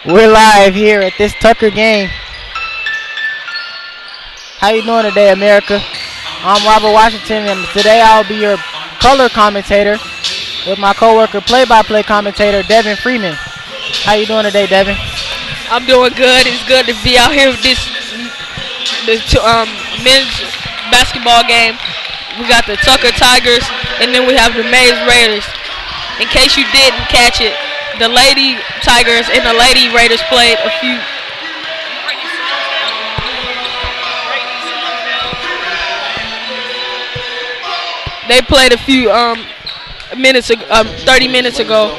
We're live here at this Tucker game. How you doing today, America? I'm Robert Washington, and today I'll be your color commentator with my coworker, play-by-play commentator, Devin Freeman. How you doing today, Devin? I'm doing good. It's good to be out here with this men's basketball game. We got the Tucker Tigers, and then we have the Mays Raiders. In case you didn't catch it, the Lady Tigers and the Lady Raiders played a few. They played a few 30 minutes ago.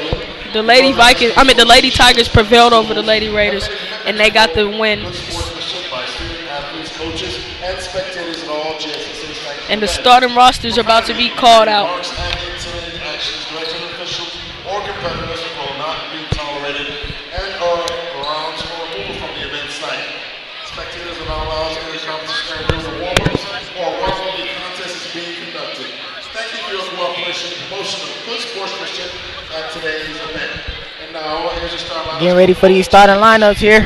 The Lady Tigers prevailed over the Lady Raiders, and they got the win. And the starting rosters are about to be called out. Getting ready for these starting lineups here.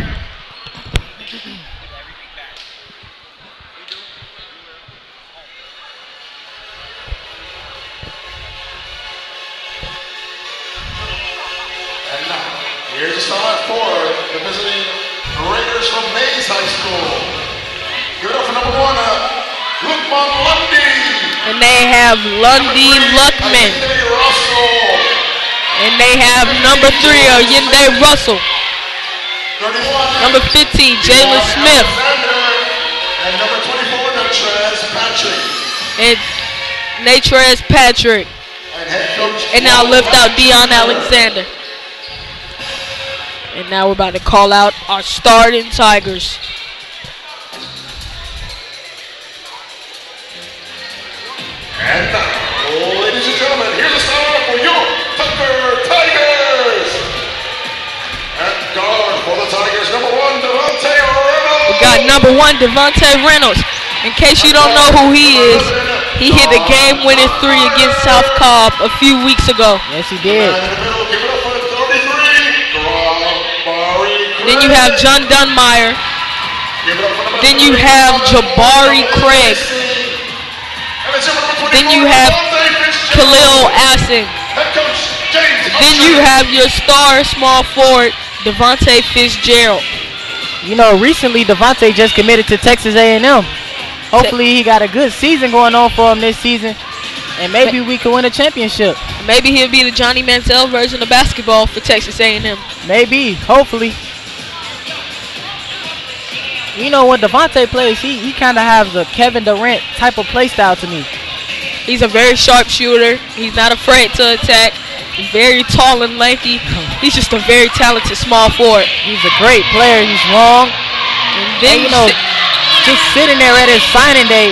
And now, here's the start for the visiting Raiders from Mays High School. Give it up for number 1, Lukman Lundy. And they have Lundy Luckman. And they have number 3, Yende Russell. Number 15, Jalen Smith. And number 24, Natrez Patrick. And Natrez Patrick. And now lift out Deion Alexander. And now we're about to call out our starting Tigers. And now, ladies and gentlemen, here's a start for your Tucker Tigers. At guard for the Tigers, number 1, Devontae Reynolds. We got number 1, Devontae Reynolds. In case you don't know who he is, he hit the game-winning 3 against South Cobb a few weeks ago. Yes, he did. Then you have John Dunmeyer. Then you have Jabari Craig. Then you have Khalil Assen. Then you have your star small forward, Devontae Fitzgerald. You know, recently Devontae just committed to Texas A&M. Hopefully he got a good season going on for him this season, and maybe we can win a championship. Maybe he'll be the Johnny Manziel version of basketball for Texas A&M. Maybe, hopefully. You know, when Devontae plays, he kind of has a Kevin Durant type of play style to me. He's a very sharp shooter. He's not afraid to attack. He's very tall and lanky. He's just a very talented small forward. He's a great player. He's long. And then, you know, just sitting there at his signing day,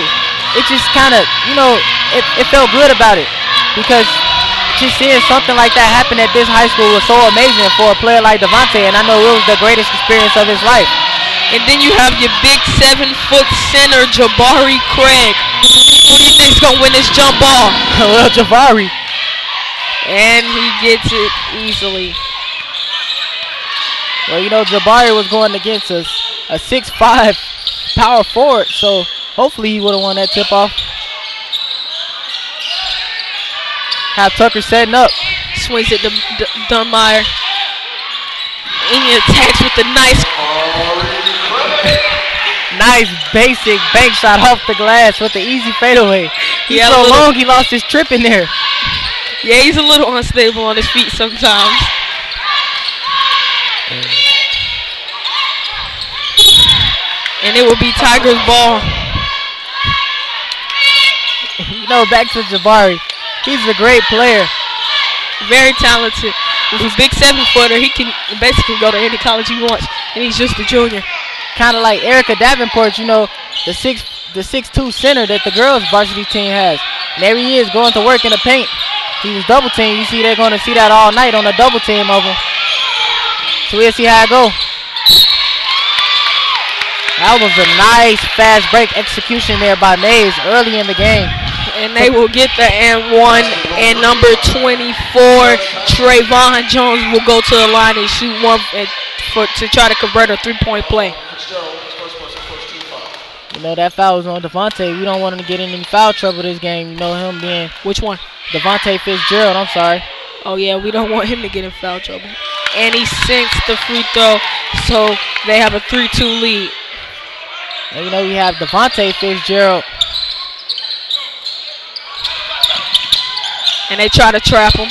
it just kind of, you know, it felt good about it. Because just seeing something like that happen at this high school was so amazing for a player like Devontae, and I know it was the greatest experience of his life. And then you have your big 7-foot center, Jabari Craig. Who do you think's gonna win this jump ball? Well, Jabari. And he gets it easily. Well, you know, Jabari was going against a 6'5" power forward, so hopefully he would have won that tip-off. Have Tucker setting up. Swings it to Dunmeyer. And he attacks with the nice basic bank shot off the glass with the easy fadeaway. He's so long he lost his trip in there. Yeah, he's a little unstable on his feet sometimes. And it will be Tigers ball. You know, back to Jabari. He's a great player. Very talented. With a big 7-footer, he can basically go to any college he wants. And he's just a junior. Kind of like Erica Davenport, you know, the 6'2" center that the girls' varsity team has. And there he is going to work in the paint. He was double teamed. You see they're going to see that all night on the double team of him. So we'll see how it goes. That was a nice fast break execution there by Mays early in the game. And they will get the and 1. And number 24, Trayvon Jones, will go to the line and shoot one at to try to convert a three-point play. You know, that foul was on Devontae. We don't want him to get in any foul trouble this game. You know, him being Which one? Devontae Fitzgerald. I'm sorry. Oh, yeah, we don't want him to get in foul trouble. And he sinks the free throw, so they have a 3-2 lead. And you know, we have Devontae Fitzgerald. And they try to trap him.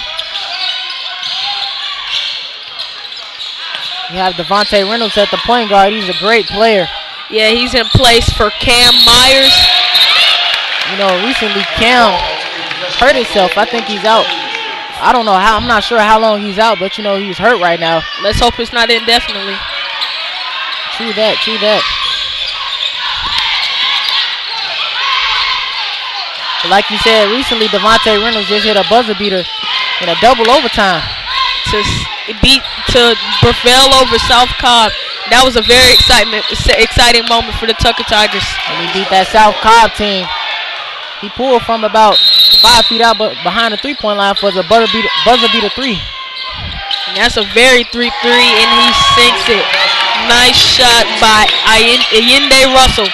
You have Devontae Reynolds at the point guard. He's a great player. Yeah, he's in place for Cam Myers. You know, recently Cam hurt himself. I think he's out. I don't know how. I'm not sure how long he's out, but you know, he's hurt right now. Let's hope it's not indefinitely. True that, true that. But like you said, recently Devontae Reynolds just hit a buzzer beater in a double overtime. To prevail over South Cobb. That was a very exciting moment for the Tucker Tigers. And he beat that South Cobb team. He pulled from about 5 feet out behind the three-point line for the buzzer beater three. And that's a very 3-3, and he sinks it. Nice shot by Ayinde Russell.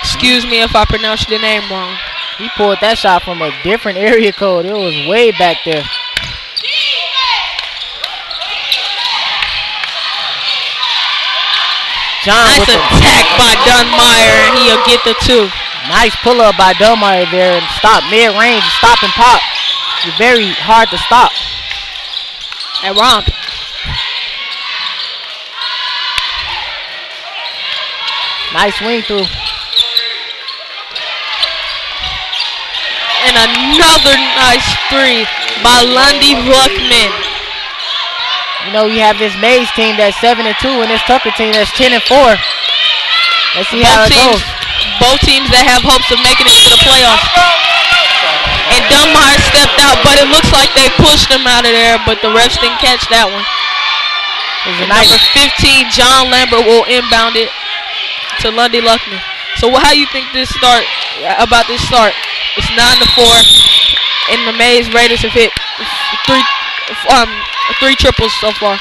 Excuse me if I pronounced your name wrong. He pulled that shot from a different area code. It was way back there. John nice attack by Dunmeyer, and he'll get the 2. Nice pull-up by Dunmeyer there and stop mid-range, stop and pop. It's very hard to stop. At romp. Nice swing through. And another nice 3 by Lundy Luckman. You know, we have this Mays team that's 7-2 and this Tucker team that's 10-4. Let's see how it goes. Both teams that have hopes of making it to the playoffs. And Dunmeyer stepped out, but it looks like they pushed him out of there, but the refs didn't catch that one. Number 15, John Lambert, will inbound it to Lundy Luckman. So how you think about this start? It's 9-4, and the Mays Raiders have hit three triples so far.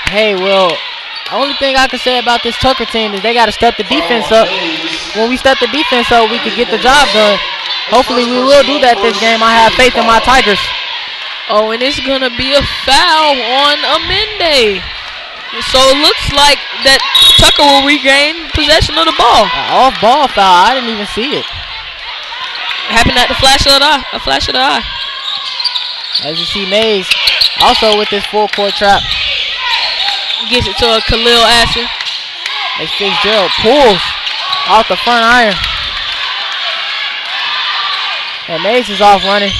Hey, well, the only thing I can say about this Tucker team is they got to step the defense up. When we step the defense up, we can get the job done. Hopefully we will do that this game. I have faith in my Tigers. Oh, and it's going to be a foul on Amende. So it looks like that Tucker will regain possession of the ball. Off-ball foul. I didn't even see it. Happened at the flash of the eye. A flash of the eye. As you see, Mays also with this full court trap. Gets it to a Khalil Asher. As Fitzgerald pulls off the front iron. And Mays is off running.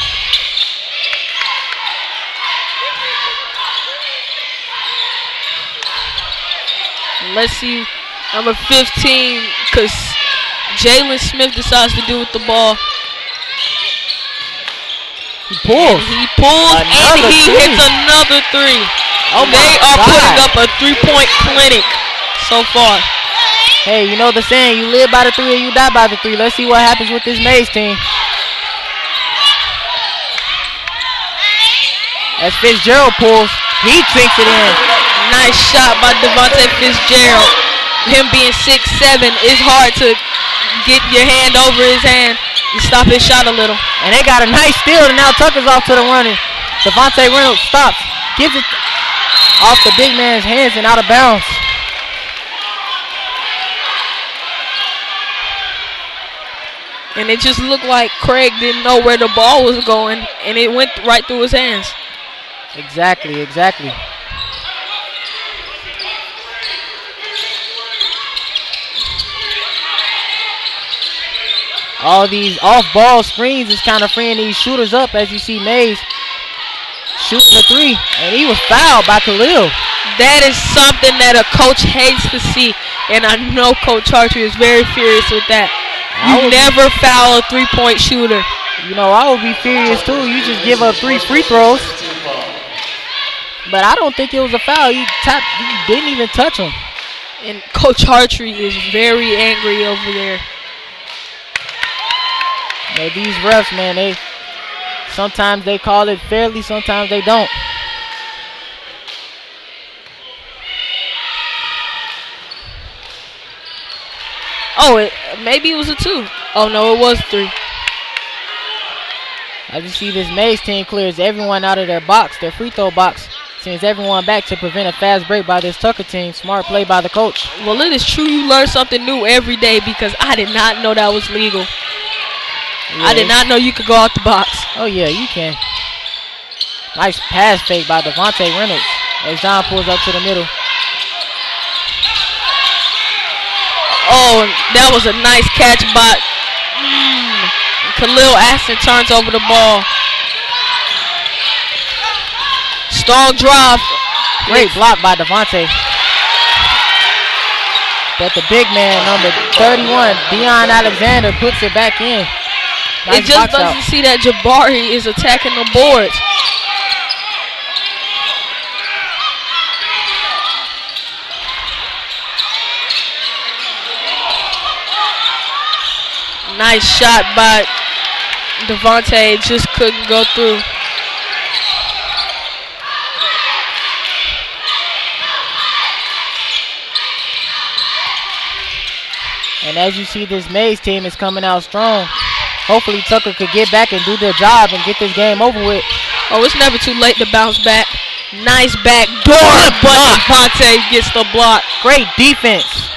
Let's see number 15, because Jalen Smith decides to do with the ball. He pulls. And he pulls and he hits another 3. Oh, they are putting up a 3-point clinic so far. Hey, you know the saying, you live by the 3 or you die by the 3. Let's see what happens with this Mays team. As Fitzgerald pulls, he sinks it in. Nice shot by Devontae Fitzgerald. Him being 6'7", it's hard to get your hand over his hand and stop his shot a little. And they got a nice steal, and now Tucker's off to the running. Devontae Reynolds stops, gives it off the big man's hands and out of bounds. And it just looked like Craig didn't know where the ball was going, and it went right through his hands. Exactly, exactly. All these off-ball screens is kind of freeing these shooters up, as you see Mays shooting a 3, and he was fouled by Khalil. That is something that a coach hates to see, and I know Coach Hartree is very furious with that. You never foul a 3-point shooter. You know, I would be furious too. You just give up 3 free throws. But I don't think it was a foul. He didn't even touch him. And Coach Hartree is very angry over there. Yeah, these refs, man, sometimes they call it fairly, sometimes they don't. Oh, maybe it was a 2. Oh, no, it was 3. As you see, this Mays team clears everyone out of their box, their free throw box. Sends everyone back to prevent a fast break by this Tucker team. Smart play by the coach. Well, it is true you learn something new every day because I did not know that was legal. Yeah. I did not know you could go out the box. Oh, yeah, you can. Nice pass fake by Devontae Reynolds as John pulls up to the middle. Oh, that was a nice catch by Khalil Aston turns over the ball. Strong drive. Great block by Devontae. But the big man, number 31, Deion Alexander, puts it back in. Nice it just doesn't see that Jabari is attacking the boards. Nice shot by Devontae, just couldn't go through. And as you see, this Mays team is coming out strong. Hopefully Tucker could get back and do their job and get this game over with. Oh, it's never too late to bounce back. Nice back door, but Devontae gets the block. Great defense.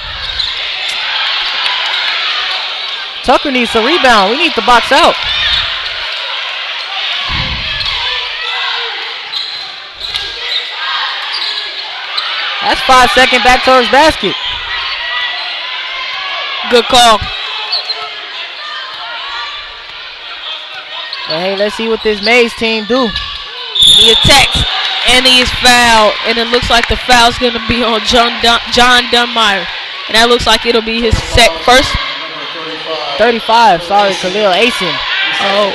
Tucker needs a rebound. We need to box out. That's 5-second back towards basket. Good call. But hey, let's see what this Mays team do. He attacks and he is fouled. And it looks like the foul's going to be on John Dunmeyer. And that looks like it'll be his first. 35, sorry, Khalil Asen. Oh.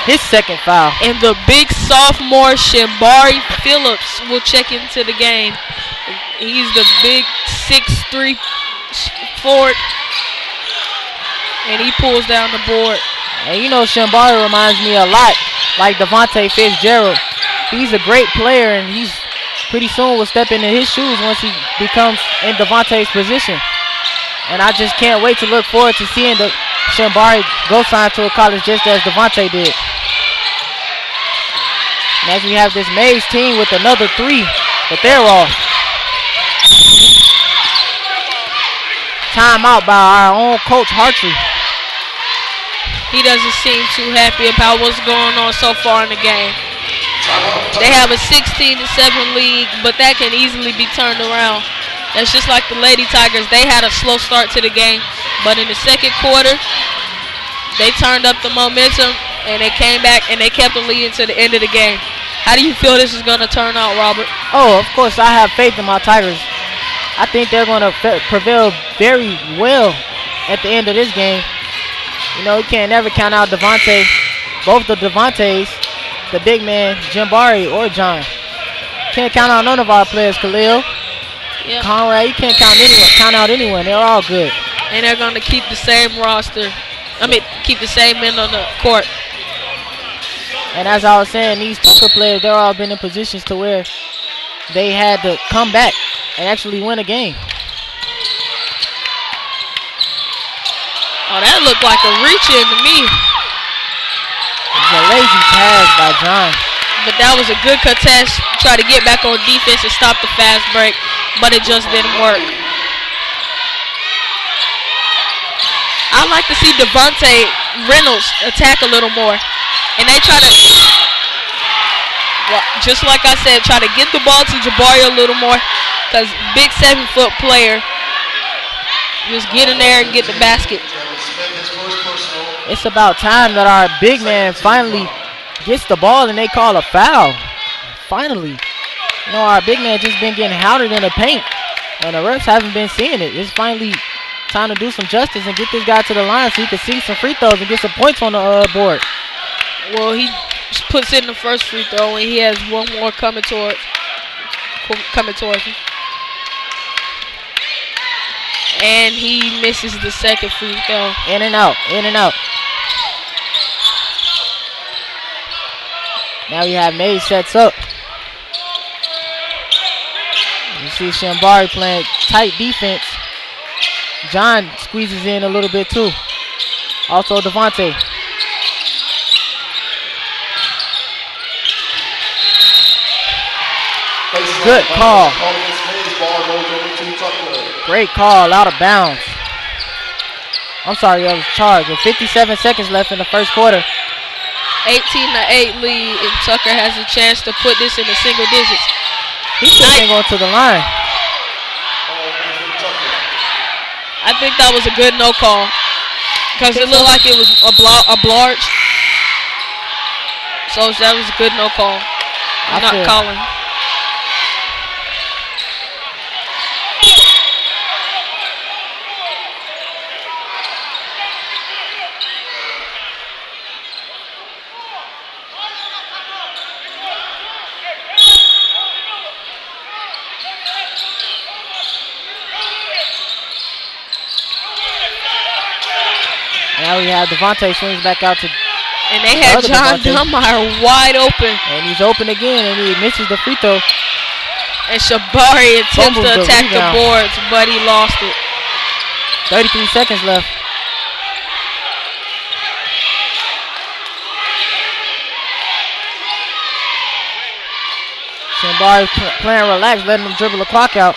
His second foul. And the big sophomore Shambari Phillips will check into the game. He's the big 6'3" forward. And he pulls down the board. And you know Shambari reminds me a lot like Devontae Fitzgerald. He's a great player and he's pretty soon will step into his shoes once he becomes in Devontae's position. And I just can't wait to look forward to seeing the Shambari go sign to a college just as Devontae did. And as we have this Mays team with another 3, but they're off. Timeout by our own coach Hartree. He doesn't seem too happy about what's going on so far in the game. They have a 16-7 lead, but that can easily be turned around. That's just like the Lady Tigers. They had a slow start to the game, but in the second quarter, they turned up the momentum, and they came back, and they kept the lead until the end of the game. How do you feel this is going to turn out, Robert? Oh, of course, I have faith in my Tigers. I think they're going to prevail very well at the end of this game. You know, you can't never count out Devontae. Both the Devontaes, the big man, Jambari or John. Can't count out none of our players, Khalil. Yep. Conrad, you can't count out anyone. They're all good. And they're going to keep the same roster. Keep the same men on the court. And as I was saying, these Tucker players, they're all been in positions to where they had to come back and actually win a game. Oh, that looked like a reach-in to me. It's a lazy pass by John. But that was a good contest. Try to get back on defense and stop the fast break, but it just didn't work. I'd like to see Devontae Reynolds attack a little more. And they try to, well, just like I said, try to get the ball to Jabari a little more, because big 7-foot player, just get in there and get the basket. It's about time that our big man finally gets the ball and they call a foul. Finally. You know, our big man just been getting hounded in the paint, and the refs haven't been seeing it. It's finally time to do some justice and get this guy to the line so he can see some free throws and get some points on the board. Well, he puts in the first free throw, and he has one more coming towards him. And he misses the second free throw. In and out, in and out. Now you have Mays sets up. You see Shambari playing tight defense. John squeezes in a little bit too. Also Devontae. Good call. Great call, out of bounds. I'm sorry, that was charged. With 57 seconds left in the first quarter. 18-8 lead, and Tucker has a chance to put this in the single digits. He shouldn't have gone to the line. I think that was a good no call because it looked like it was a blarge. So that was a good no call. I'm not calling. Now we have Devontae swings back out to. And they had John Dunmire wide open. And he's open again, and he misses the free throw. And Shabari attempts to attack the boards, but he lost it. 33 seconds left. Shabari playing relaxed, letting him dribble the clock out.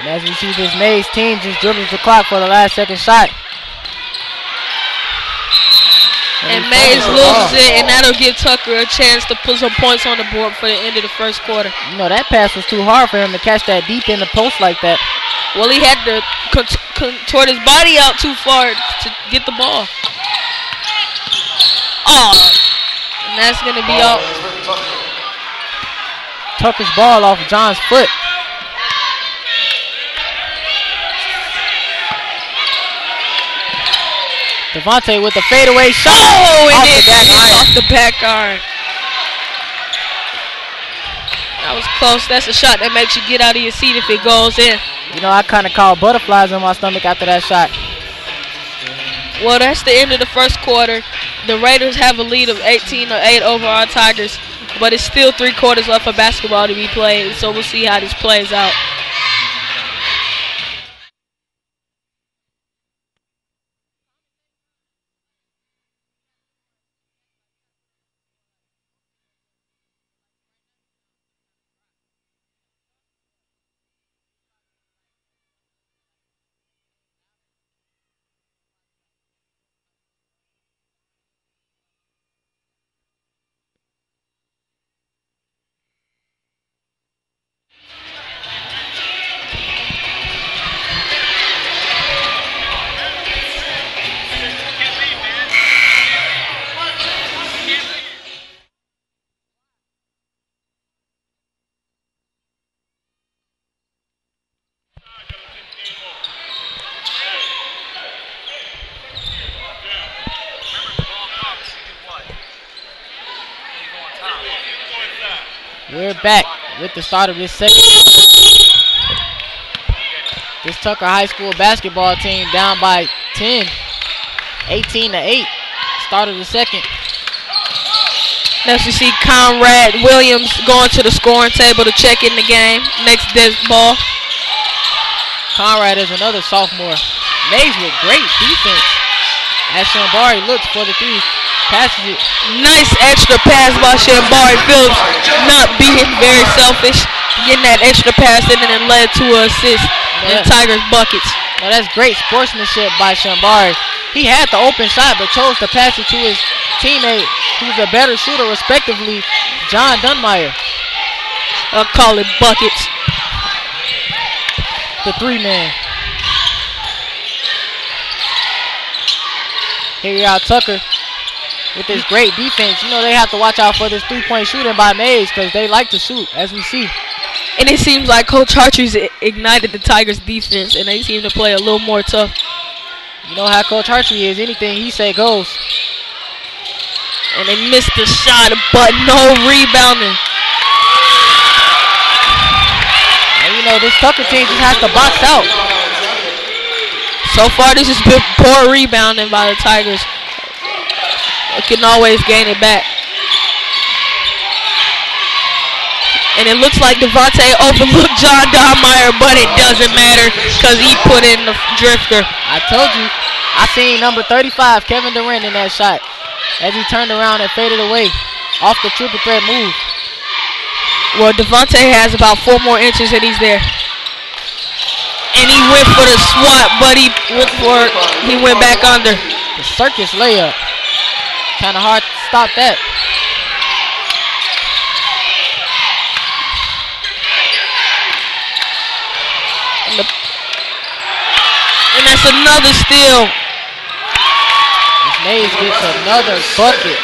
And as we see this Mays team just dribbles the clock for the last second shot. And Mays loses it, and that'll give Tucker a chance to put some points on the board for the end of the first quarter. You know, that pass was too hard for him to catch that deep in the post like that. Well, he had to contort his body out too far to get the ball. Oh, and that's going to be all. Tucker's ball off John's foot. Devontae with the fadeaway shot. Oh, and it's off the back iron. That was close. That's a shot that makes you get out of your seat if it goes in. You know, I kind of caught butterflies in my stomach after that shot. Well, that's the end of the first quarter. The Raiders have a lead of 18-8 over our Tigers, but it's still 3 quarters left for basketball to be played, so we'll see how this plays out. We're back with the start of this second. This Tucker High School basketball team down by 10, 18-8. Start of the second. Next we see Conrad Williams going to the scoring table to check in the game. Next ball. Conrad is another sophomore. Mays with great defense. As Shambari looks for the three. Passes it. Nice extra pass by Shambari Phillips. Not being very selfish. Getting that extra pass in and then led to an assist. And Tigers buckets. Well, that's great sportsmanship by Shambari. He had the open shot but chose to pass it to his teammate who's a better shooter respectively, John Dunmire. I'll call it buckets. The 3-man. Here we are, Tucker with this great defense. You know they have to watch out for this 3-point shooting by Mays because they like to shoot, as we see. And it seems like Coach Hartree's ignited the Tigers' defense, and they seem to play a little more tough. You know how Coach Hartree is. Anything he say goes. And they missed the shot, but no rebounding. And you know, this Tucker team just has to box out. So far, this has been poor rebounding by the Tigers. can always gain it back. And it looks like Devontae overlooked John Donmeyer, but it doesn't matter because he put in the drifter. I told you. I seen number 35, Kevin Durant, in that shot as he turned around and faded away off the triple threat move. Well, Devontae has about 4 more inches and he's there. And he went for the swat, but he went back under. The circus layup. Kind of hard to stop that. And that's another steal. This Mays gets another bucket.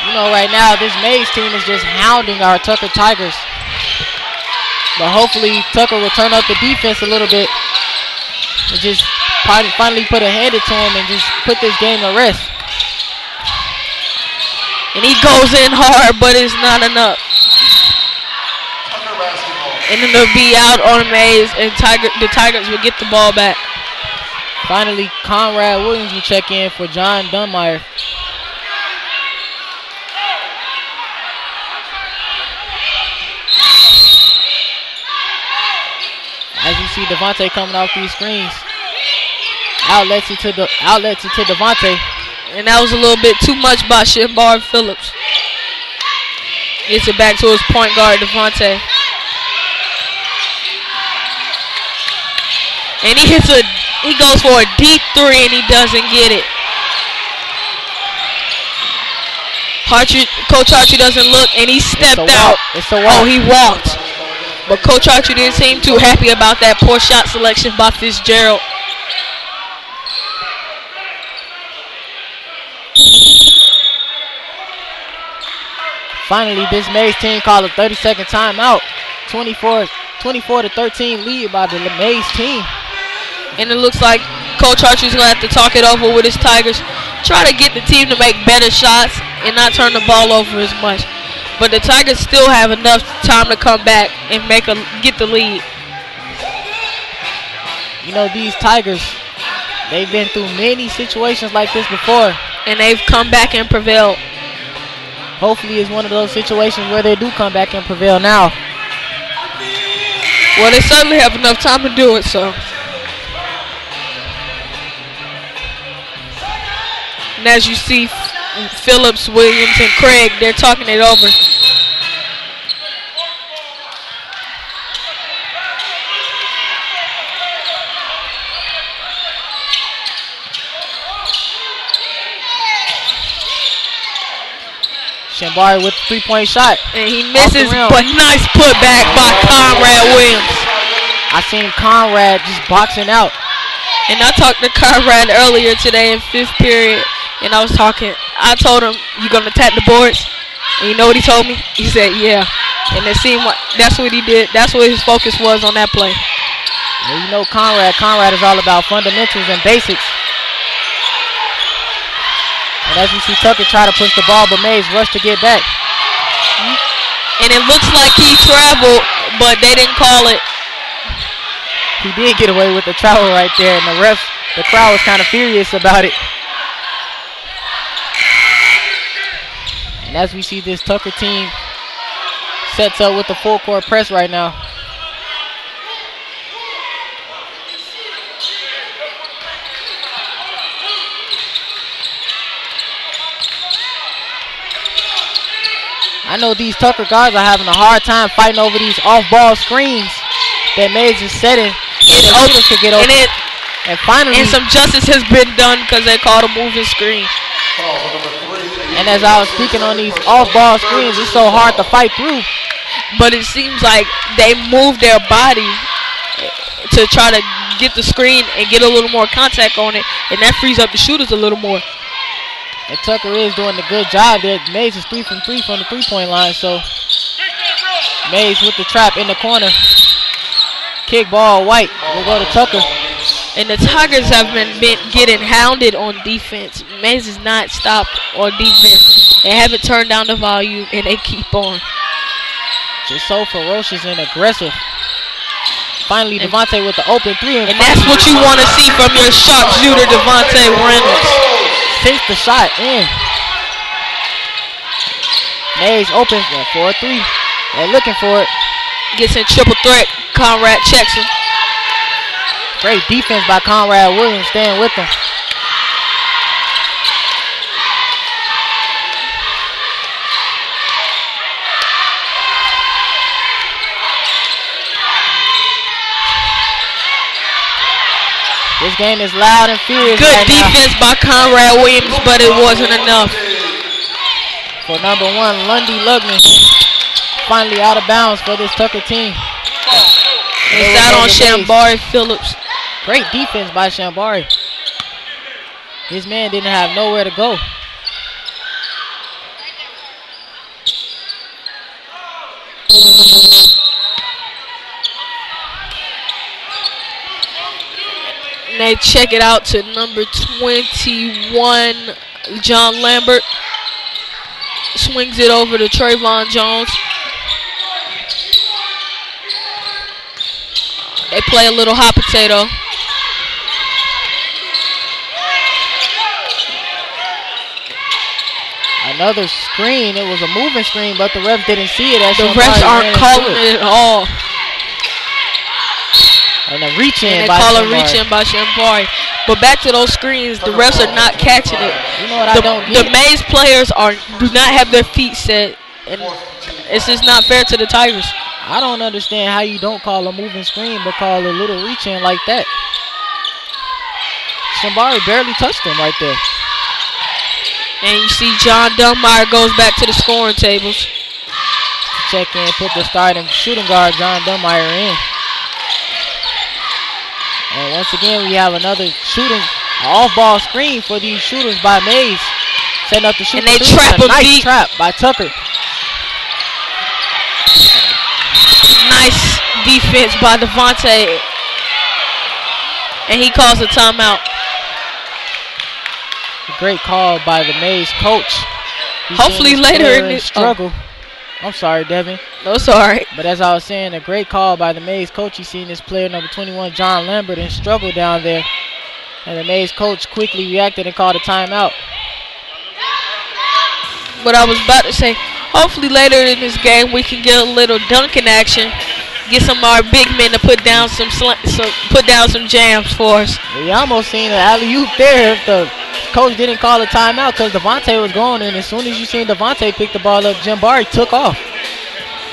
You know, right now, this Mays team is just hounding our Tucker Tigers. But hopefully, Tucker will turn up the defense a little bit and just finally put a hand to him and just put this game to rest. And he goes in hard, but it's not enough. And then they'll be out on Mays, and the Tigers will get the ball back. Finally, Conrad Williams will check in for John Donmeyer. As you see Devontae coming off these screens. Outlets into Devontae. And that was a little bit too much by Shambar Phillips. Gets it back to his point guard, Devontae. And he goes for a deep 3 and he doesn't get it. Coach Archie doesn't look and he stepped out. Oh, he walked. But Coach Archie didn't seem too happy about that poor shot selection by Fitzgerald. Finally, this Mays team called a 30-second timeout. 24-13 lead by the Mays team. And it looks like Coach Archie's going to have to talk it over with his Tigers. Try to get the team to make better shots and not turn the ball over as much. But the Tigers still have enough time to come back and get the lead. You know, these Tigers, they've been through many situations like this before. And they've come back and prevailed. Hopefully it's one of those situations where they do come back and prevail now. Well, they certainly have enough time to do it, so. And as you see, Phillips, Williams, and Craig, they're talking it over. Shambari with the three-point shot. And he misses, but nice putback by Conrad Williams. I seen Conrad just boxing out. And I talked to Conrad earlier today in 5th period. And I told him, you going to attack the boards? And you know what he told me? He said, yeah. And it seemed like that's what he did. That's what his focus was on that play. Well, you know Conrad is all about fundamentals and basics. And as you see Tucker try to push the ball, but Mays rushed to get back. And it looks like he traveled, but they didn't call it. He did get away with the travel right there, and the crowd was kind of furious about it. And as we see this Tucker team sets up with the full court press right now. I know these Tucker guards are having a hard time fighting over these off-ball screens that Mays is setting. To get open. And finally, and some justice has been done because they called a moving screen. And as I was speaking on these off-ball screens, it's so hard to fight through. But it seems like they move their body to try to get the screen and get a little more contact on it, and that frees up the shooters a little more. And Tucker is doing a good job there. Mays is 3 from 3 from the three-point line, so Mays with the trap in the corner. Kick ball, White will go to Tucker. And the Tigers have been getting hounded on defense. Mays has not stopped on defense. They haven't turned down the volume, and they keep on. Just so ferocious and aggressive. Finally, Devontae with the open three. And that's what you want to see from your sharpshooter, Devontae Reynolds. Takes the shot in. Mays open for a three. They're looking for it. Gets in triple threat. Conrad checks him. Great defense by Conrad Williams, staying with him. This game is loud and fierce. Good defense by Conrad Williams, but it wasn't enough. For number one, Lundy Lugman. Finally out of bounds for this Tucker team. It's out on Shambari Phillips. Great defense by Shambari. His man didn't have nowhere to go. And they check it out to number 21, John Lambert. Swings it over to Trayvon Jones. They play a little hot potato. Another screen. It was a moving screen, but the refs didn't see it. The refs aren't calling it at all. And a reach-in by Shambari. They call a reach-in by Shambari. But back to those screens, the refs are not catching it. You know what I don't get? The Mays players do not have their feet set, and it's just not fair to the Tigers. I don't understand how you don't call a moving screen but call a little reach-in like that. Shambari barely touched him right there. And you see John Dunmeyer goes back to the scoring tables. Check in, put the starting shooting guard John Dunmeyer in. And once again, we have another shooting off-ball screen for these shooters by Mays. Setting up the shooting. And they trap him nice deep. Trap by Tucker. Nice defense by Devontae. And he calls a timeout. A great call by the Mays coach. Hopefully later in this struggle. I'm sorry, Devin. No, it's all right. But as I was saying, a great call by the Mays coach. He's seen this player, number 21, John Lambert, and struggle down there. And the Mays coach quickly reacted and called a timeout. But I was about to say, hopefully later in this game we can get a little dunking action. Get some of our big men to put down some jams for us. We almost seen an alley-oop there if the coach didn't call a timeout because Devontae was going, and as soon as you seen Devontae pick the ball up, Shambari took off.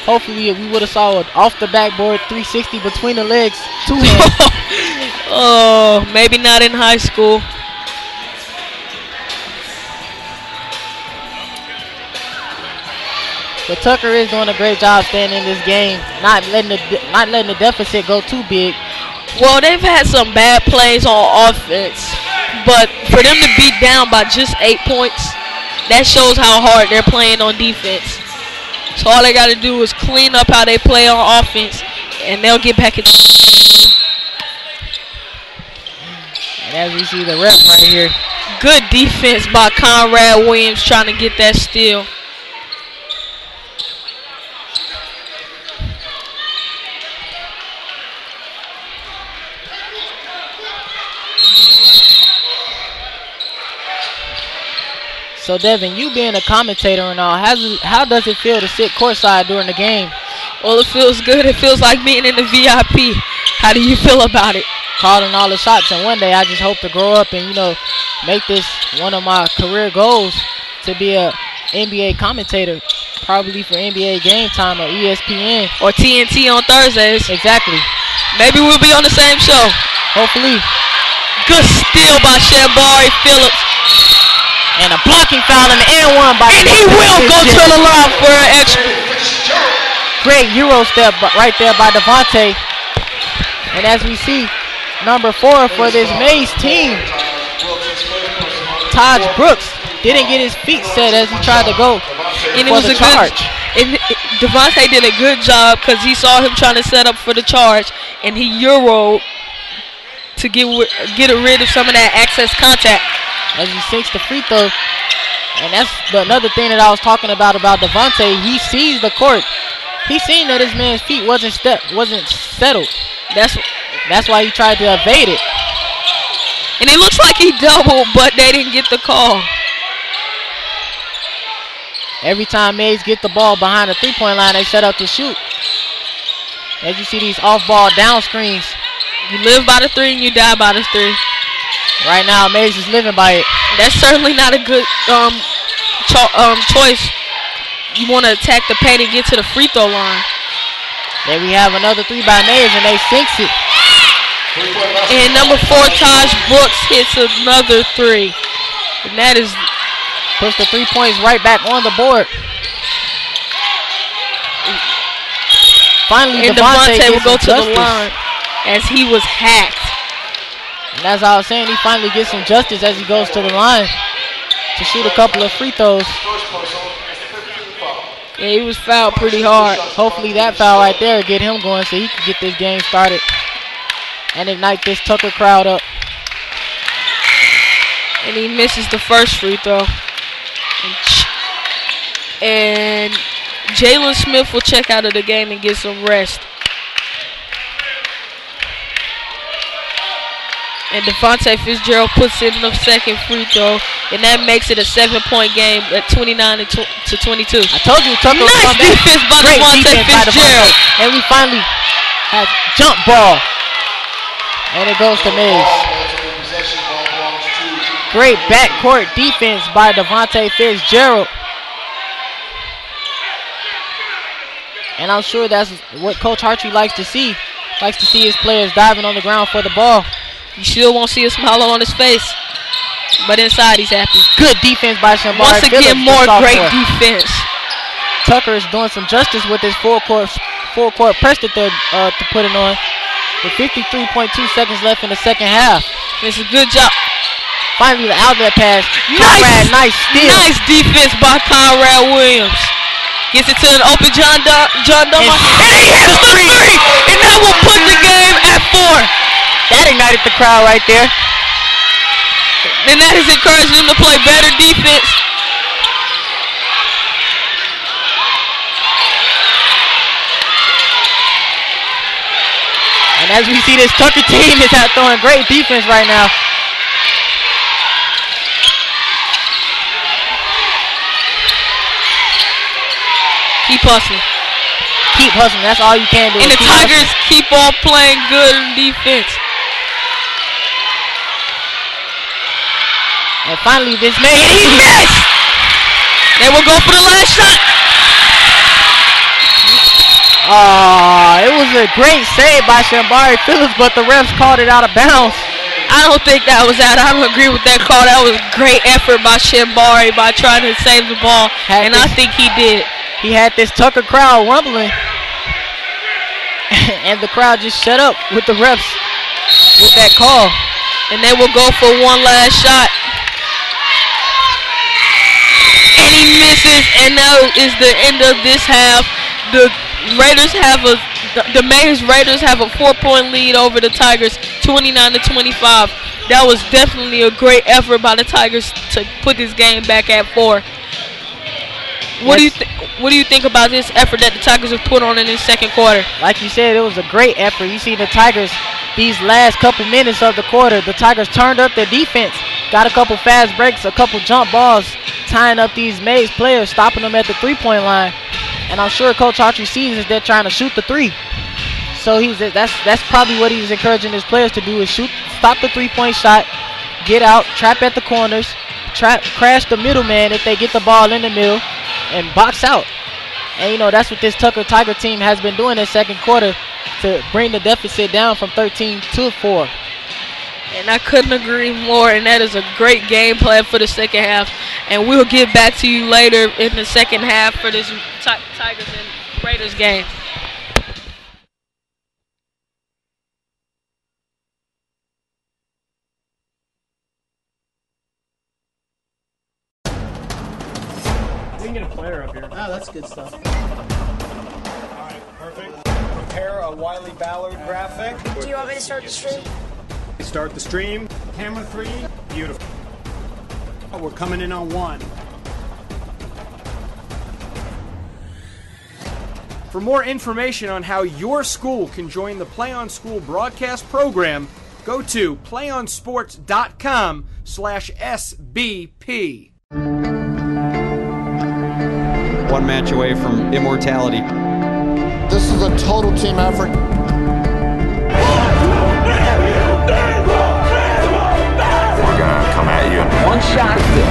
Hopefully we would have saw an off the backboard 360 between the legs, two hands. Oh, maybe not in high school. But Tucker is doing a great job staying in this game, not letting the deficit go too big. Well, they've had some bad plays on offense, but for them to be down by just 8 points, that shows how hard they're playing on defense. So all they got to do is clean up how they play on offense, and they'll get back in. And as we see the rep right here. Good defense by Conrad Williams trying to get that steal. So, Devin, you being a commentator and all, how does it feel to sit courtside during the game? Well, it feels good. It feels like being in the VIP. How do you feel about it? Calling all the shots, and one day I just hope to grow up and, make this one of my career goals to be a NBA commentator, probably for NBA Game Time or ESPN. Or TNT on Thursdays. Exactly. Maybe we'll be on the same show. Hopefully. Good steal by Shambari Phillips. And a blocking foul in the and one by. And he will go to the line for an extra. Great Euro step right there by Devontae. And as we see, number 4 for this Mays team, Taj Brooks, didn't get his feet set as he tried to go and for the charge. Devontae did a good job because he saw him trying to set up for the charge, and he Euroed to get rid of some of that excess contact. As he sinks the free throw. And that's another thing that I was talking about Devontae. He sees the court. He seen that his man's feet wasn't settled. That's why he tried to evade it. And it looks like he doubled, but they didn't get the call. Every time Mays get the ball behind the three-point line, they set up to shoot. As you see these off-ball down screens. You live by the 3 and you die by the 3. Right now, Mays is living by it. That's certainly not a good choice. You want to attack the paint and get to the free throw line. There we have another 3 by Mays, and they sinks it. And number 4, Taj Brooks hits another 3. And that is... puts the 3 points right back on the board. Finally, and Devontae will go to the line as he was hacked. And as I was saying, he finally gets some justice as he goes to the line to shoot a couple of free throws. Yeah, he was fouled pretty hard. Hopefully that foul right there will get him going so he can get this game started and ignite this Tucker crowd up. And he misses the first free throw. And Jalen Smith will check out of the game and get some rest. And Devontae Fitzgerald puts in the second free throw, and that makes it a 7-point game at 29 to 22. I told you Tucker was nice defense by Devontae Fitzgerald. And we finally have jump ball. And it goes to Mays. Great backcourt defense by Devontae Fitzgerald. And I'm sure that's what Coach Hartree likes to see. Likes to see his players diving on the ground for the ball. You still won't see a smile on his face, but inside he's happy. Good defense by Shambari. Once again, more great defense. Tucker is doing some justice with his full court press that they're to put it on. With 53.2 seconds left in the second half. It's a good job. Finally, the outlet pass. Conrad, nice steal. Nice defense by Conrad Williams. Gets it to an open John Dunbar. And he hits the 3, and that will put the game at 4. That ignited the crowd right there. And that has encouraged them to play better defense. And as we see, this Tucker team is out throwing great defense right now. Keep hustling. Keep hustling. That's all you can do. And the Tigers keep on playing good in defense. And finally, this man. And he missed! They will go for the last shot. It was a great save by Shambari Phillips, but the refs called it out of bounds. I don't think that was out. I don't agree with that call. That was a great effort by Shambari by trying to save the ball, and I think he did. He had this Tucker crowd rumbling, and the crowd just shut up with the refs with that call. And they will go for one last shot. And he misses, and that is the end of this half. The Mays Raiders have a 4-point lead over the Tigers, 29 to 25. That was definitely a great effort by the Tigers to put this game back at 4. What do you think about this effort that the Tigers have put on in this second quarter? Like you said, it was a great effort. You see the Tigers, these last couple minutes of the quarter, the Tigers turned up their defense, got a couple fast breaks, a couple jump balls, tying up these Mays players, stopping them at the three-point line. And I'm sure Coach Hartree sees is they're trying to shoot the 3. So that's probably what he's encouraging his players to do is stop the three-point shot, get out, trap at the corners, crash the middleman if they get the ball in the middle, and box out. And, you know, that's what this Tucker Tiger team has been doing in second quarter to bring the deficit down from 13 to 4. And I couldn't agree more, and that is a great game plan for the second half. And we'll get back to you later in the second half for this Tigers and Raiders game. We can get a player up here. Oh, that's good stuff. All right, perfect. Prepare a Wiley Ballard graphic. Do you want me to start the stream? Start the stream. Camera 3. Beautiful. Oh, we're coming in on 1. For more information on how your school can join the Play On School broadcast program, go to playonsports.com/SBP. One match away from immortality. This is a total team effort. We're gonna come at you. One shot at this.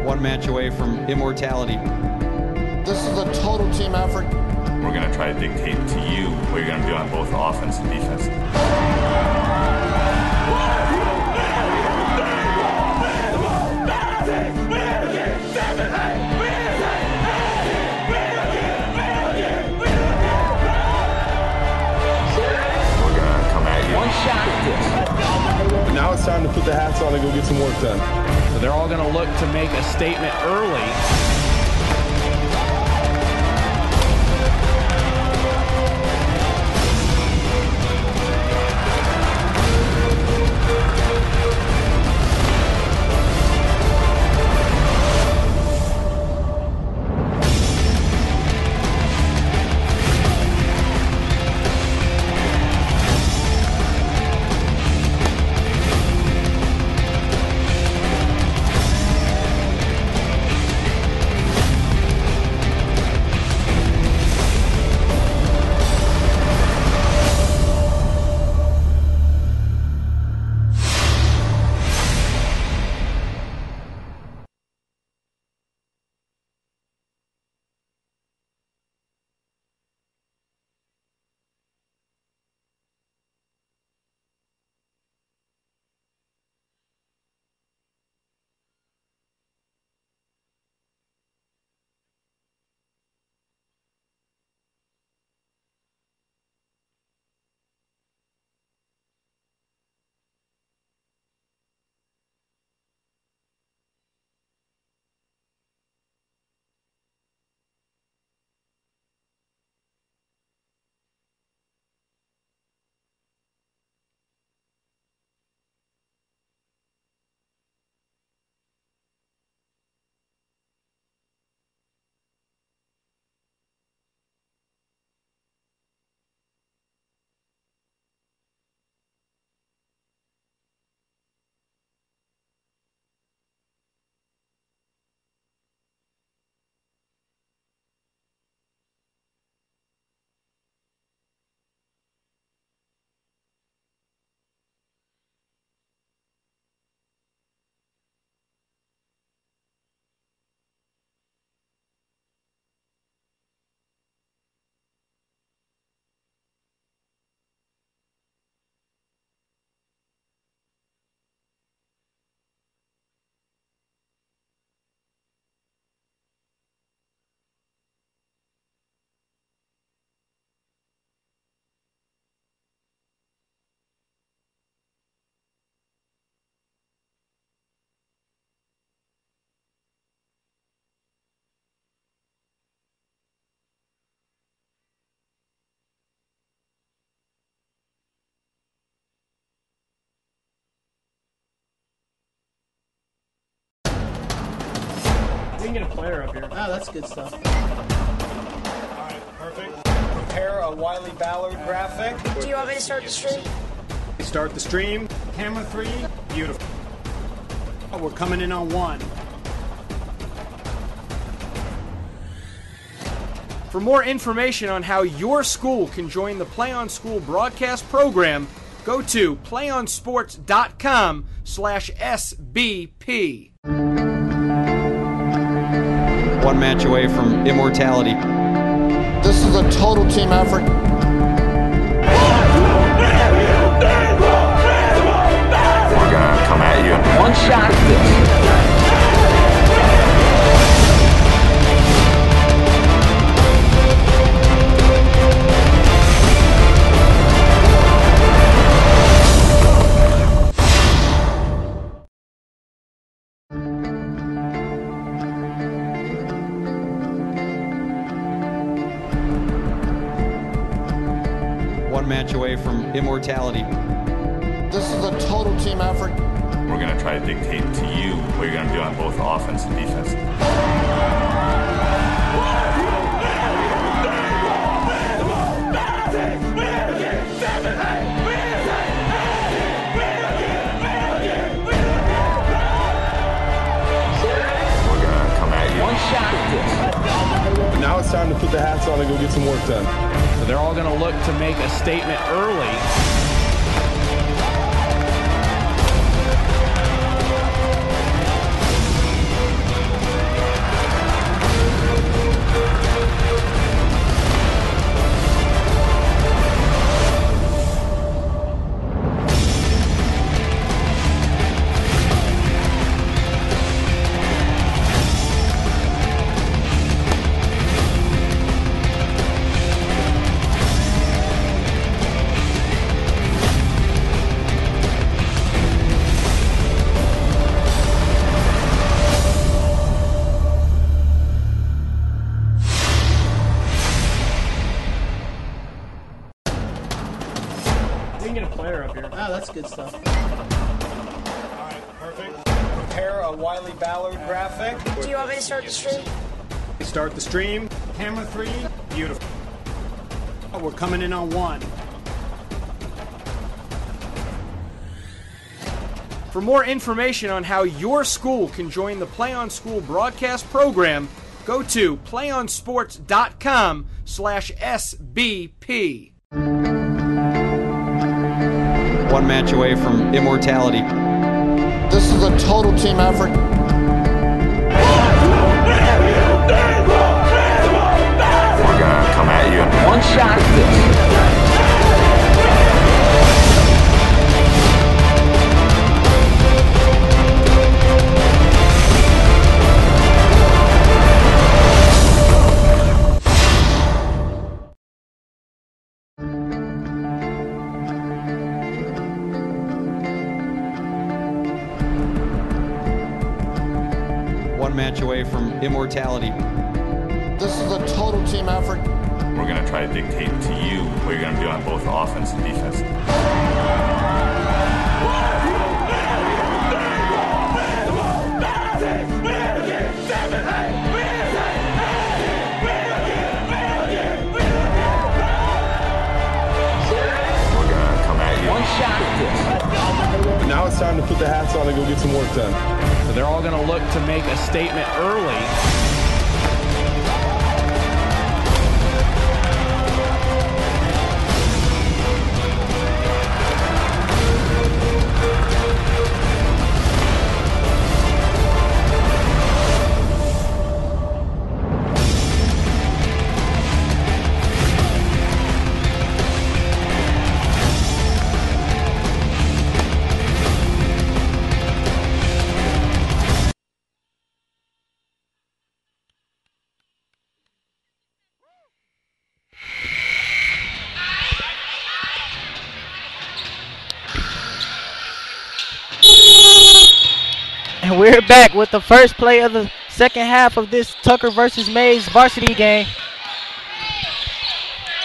One match away from immortality. This is a total team effort. We're going to try to dictate to you what you're going to do on both offense and defense. We're going to come at you. One shot at this. Now it's time to put the hats on and go get some work done. So they're all going to look to make a statement early. We can get a player up here. Oh, that's good stuff. All right, perfect. Prepare a Wiley Ballard graphic. Do you want me to start the stream? Start the stream. Camera 3. Beautiful. Oh, we're coming in on 1. For more information on how your school can join the Play On School broadcast program, go to playonsports.com/SBP. One match away from immortality. This is a total team effort. We're going to come at you. One shot at this. one match away from immortality. This is a total team effort. We're going to try to dictate to you what you're going to do on both offense and defense. We're going to come at you. One shot at this. Now it's time to put the hats on and go get some work done. So they're all going to look to make a statement early. We can get a player up here. Oh, that's good stuff. Alright, perfect. Prepare a Wiley Ballard graphic. Do you want me to start the stream? Start the stream. Camera 3. Beautiful. Oh, we're coming in on 1. For more information on how your school can join the Play On School broadcast program, go to playonsports.com/SBP. One match away from immortality. This is a total team effort. We're going to come at you. One shot at this. One match away from immortality. This is a total team effort. We're going to try to dictate to you what you're going to do on both offense and defense. We're going to come at you. One shot at this. Now it's time to put the hats on and go get some work done. So they're all going to look to make a statement early. And we're back with the first play of the second half of this Tucker versus Mays varsity game.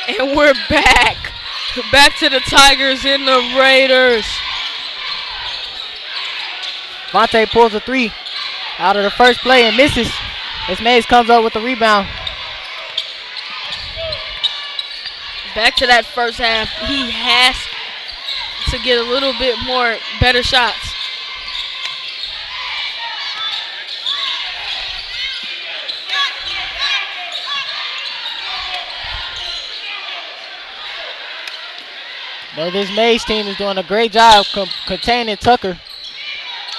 And we're back. Back to the Tigers and the Raiders. Vontae pulls a 3 out of the first play and misses as Mays comes up with the rebound. Back to that first half. He has to get a little bit more better shots. But this Mays team is doing a great job containing Tucker,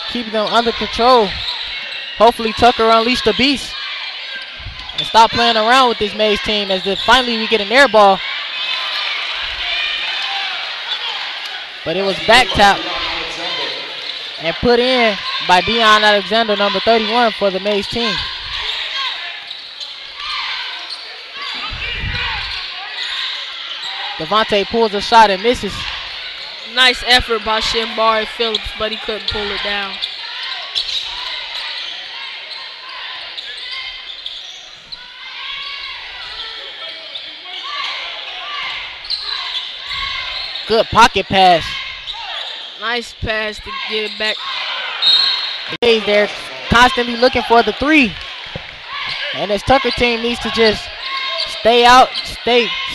keeping them under control. Hopefully Tucker unleash the beast and stop playing around with this Mays team as finally we get an air ball. But it was back tap and put in by Deion Alexander, number 31 for the Mays team. Devontae pulls a shot and misses. Nice effort by Shinbari Phillips, but he couldn't pull it down. Good pocket pass. Nice pass to get it back. They're constantly looking for the three. And this Tucker team needs to just stay out,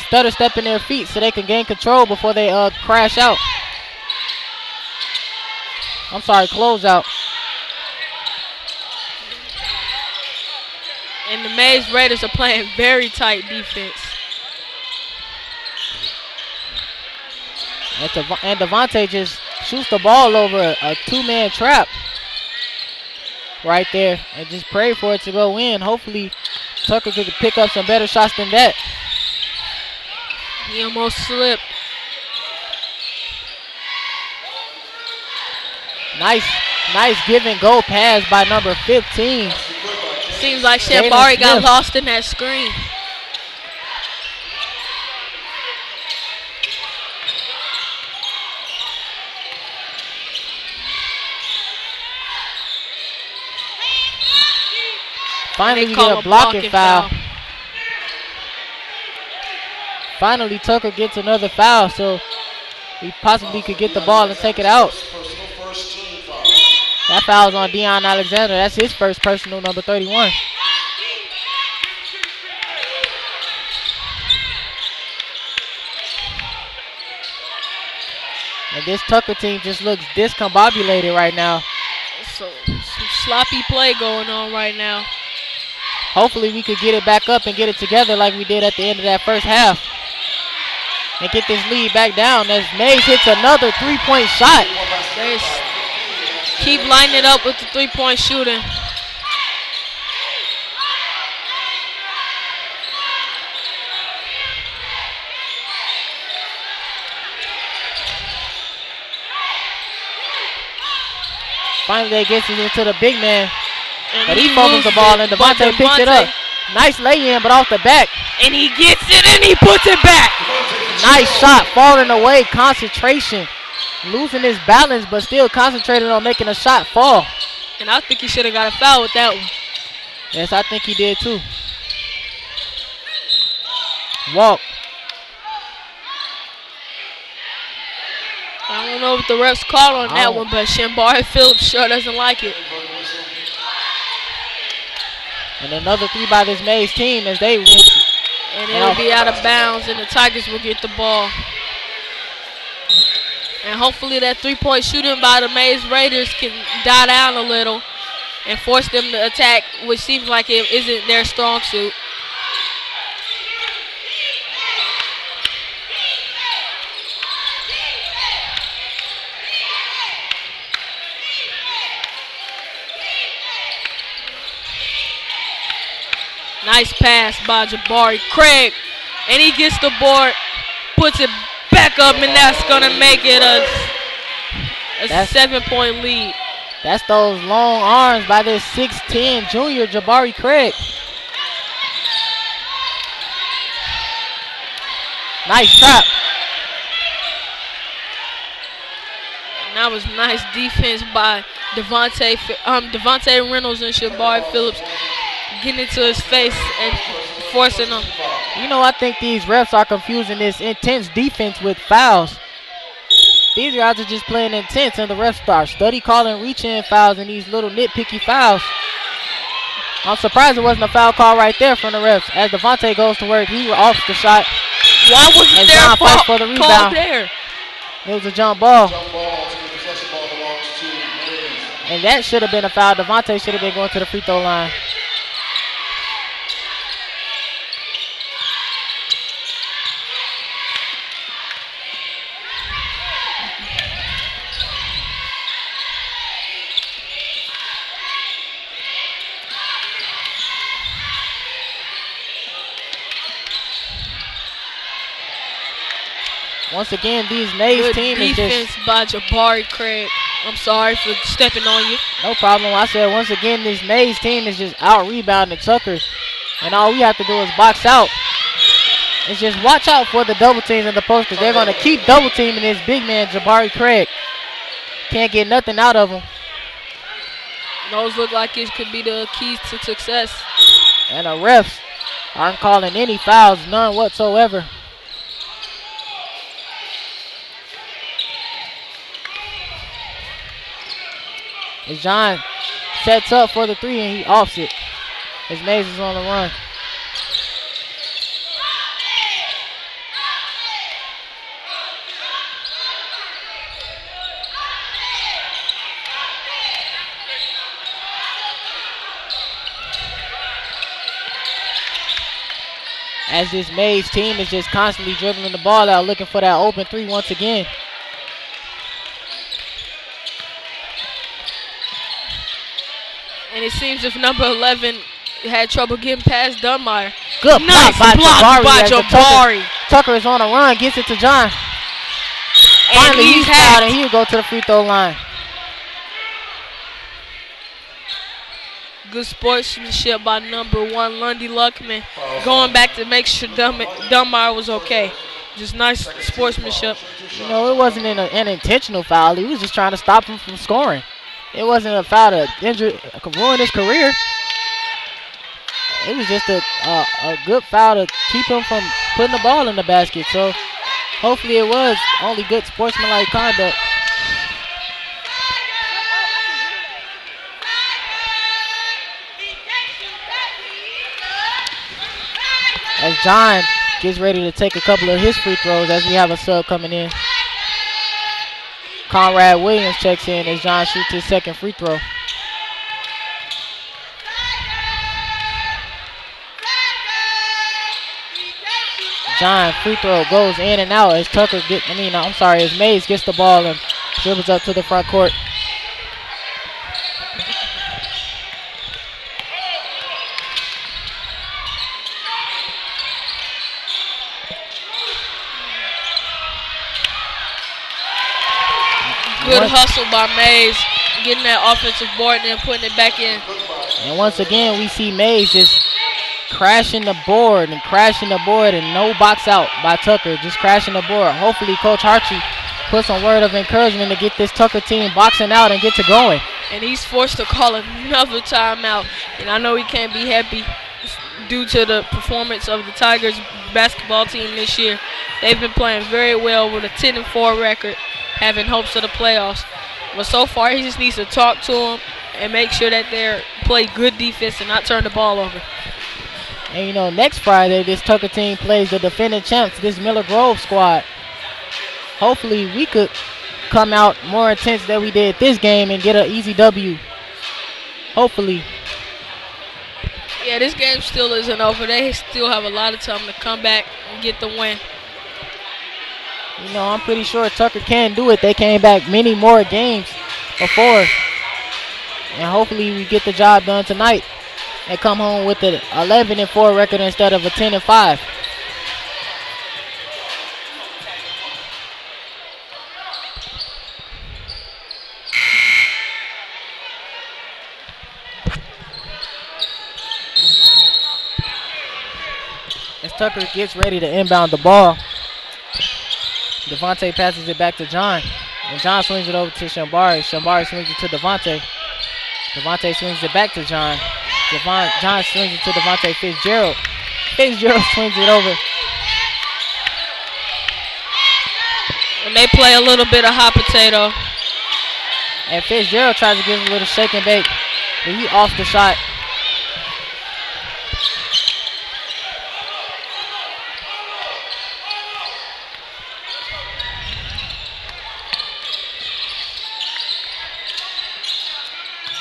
stutter step in their feet so they can gain control before they crash out. I'm sorry, close out. And the Mays Raiders are playing very tight defense. And Devontae just shoots the ball over a two-man trap right there and just pray for it to go in. Hopefully Tucker could pick up some better shots than that. He almost slipped. Nice give and go pass by number 15. Seems like Shambari got lost in that screen. Finally, we get a blocking foul. Finally, Tucker gets another foul, so he possibly could get the ball and take it out. That foul's on Deion Alexander. That's his first personal, number 31. And this Tucker team just looks discombobulated right now. So, some sloppy play going on right now. Hopefully we could get it back up and get it together like we did at the end of that first half. And get this lead back down as Mays hits another three-point shot. They keep lining it up with the three-point shooting. Finally they get it into the big man. And but he fumbles the ball and Devontae picks it up. Nice lay-in, but off the back. And he gets it and he puts it back. Nice shot, falling away, concentration. Losing his balance, but still concentrating on making a shot fall. And I think he should have got a foul with that one. Yes, I think he did too. Walk. I don't know what the refs called on that one, but Shambari Phillips sure doesn't like it. And another three by this Mays team as they win. And it'll be out of bounds, and the Tigers will get the ball. And hopefully that three-point shooting by the Mays Raiders can die down a little and force them to attack, which seems like it isn't their strong suit. Nice pass by Jabari Craig. And he gets the board, puts it back up, and that's going to make it a 7-point lead. That's those long arms by this 6'10 junior Jabari Craig. Nice trap. And that was nice defense by Devontae Reynolds and Jabari Phillips, getting into his face and forcing him. You know, I think these refs are confusing this intense defense with fouls. These guys are just playing intense, and the refs start study calling reach-in fouls and these little nitpicky fouls. I'm surprised it wasn't a foul call right there from the refs. As Devontae goes to work, he off the shot. Why wasn't there a foul for the rebound call there? It was a jump ball. And that should have been a foul. Devontae should have been going to the free throw line. Once again, these Mays team is just... defense by Jabari Craig. I'm sorry for stepping on you. No problem. I said once again, this Mays team is just out-rebounding Tucker. And all we have to do is box out. It's just watch out for the double teams in the post because they're going to keep double teaming this big man, Jabari Craig. Can't get nothing out of him. Those look like it could be the keys to success. And the refs aren't calling any fouls, none whatsoever. As John sets up for the three and he offs it. As Mays is on the run. As this Mays team is just constantly dribbling the ball out, looking for that open three once again. And it seems if number 11 had trouble getting past Dunbar. Good nice block by Jabari. Tucker is on a run, gets it to John. And Finally, he's fouled and he will go to the free throw line. Good sportsmanship by number 1, Lundy Luckman, going back to make sure Dunbar was okay. Just nice sportsmanship. You know, it wasn't an intentional foul. He was just trying to stop him from scoring. It wasn't a foul to ruin his career. It was just a good foul to keep him from putting the ball in the basket. So hopefully it was only good sportsmanlike conduct. As John gets ready to take a couple of his free throws as we have a sub coming in. Conrad Williams checks in as John shoots his second free throw. John free throw goes in and out as as Mays gets the ball and dribbles up to the front court. Good hustle by Mays, getting that offensive board and then putting it back in. And once again, we see Mays just crashing the board and no box out by Tucker, just crashing the board. Hopefully Coach Hartree puts some word of encouragement to get this Tucker team boxing out and get to going. And he's forced to call another timeout. And I know he can't be happy due to the performance of the Tigers basketball team this year. They've been playing very well with a 10-4 record, having hopes of the playoffs. But so far, he just needs to talk to them and make sure that they play good defense and not turn the ball over. And you know, next Friday, this Tucker team plays the defending champs, this Miller Grove squad. Hopefully, we could come out more intense than we did this game and get an easy W. Hopefully. Yeah, this game still isn't over. They still have a lot of time to come back and get the win. You know, I'm pretty sure Tucker can do it. They came back many more games before. And hopefully we get the job done tonight and come home with an 11-4 record instead of a 10-5. As Tucker gets ready to inbound the ball, Devontae passes it back to John. And John swings it over to Shambari. Shambari swings it to Devontae. Devontae swings it back to John. John swings it to Devontae Fitzgerald. Fitzgerald swings it over. And they play a little bit of hot potato. And Fitzgerald tries to give him a little shake and bake, but he off the shot.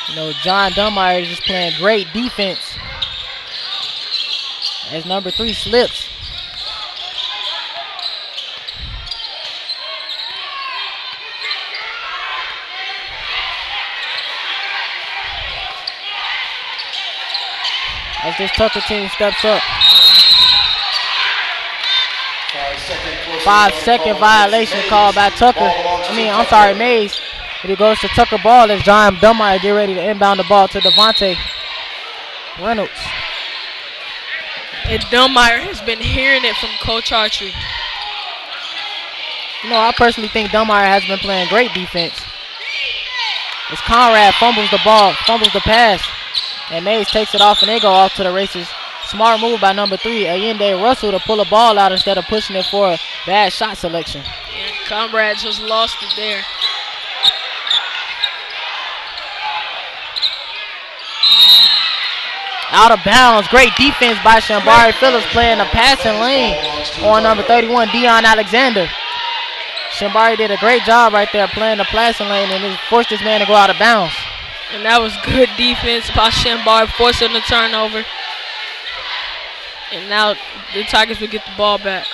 You know, John Dunbar is just playing great defense as number 3 slips. As this Tucker team steps up. 5-second violation called by Tucker. Mays. But it goes to Tucker Ball as John Dunbar get ready to inbound the ball to Devontae Reynolds. And Dunbar has been hearing it from Coach Hartree. You know, I personally think Dunbar has been playing great defense. As Conrad fumbles the ball, fumbles the pass, and Mays takes it off and they go off to the races. Smart move by number 3, Allende Russell, to pull a ball out instead of pushing it for a bad shot selection. And Conrad just lost it there. Out of bounds. Great defense by Shambari Phillips playing the passing lane on number 31, Dion Alexander. Shambari did a great job right there playing the passing lane and it forced this man to go out of bounds. And that was good defense by Shambari, forcing the turnover. And now the Tigers will get the ball back.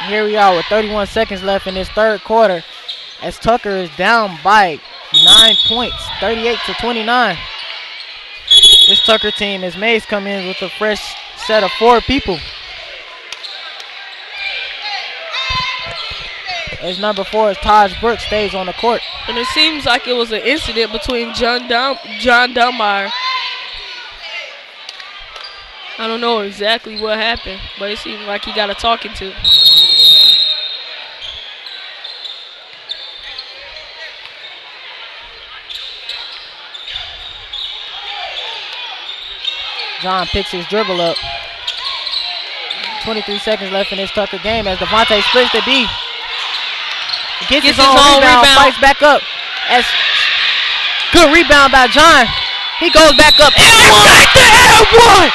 Here we are with 31 seconds left in this third quarter as Tucker is down by 9 points, 38-29. This Tucker team, as Mays come in with a fresh set of 4 people. As number 4 is Taj Brooks stays on the court. And it seems like it was an incident between John Dunbar. I don't know exactly what happened, but it seemed like he got a talking to. John picks his dribble up. 23 seconds left in this Tucker game as Devontae splits the D. Gets his own rebound, fights back up. As good rebound by John. He goes back up. And one! And one!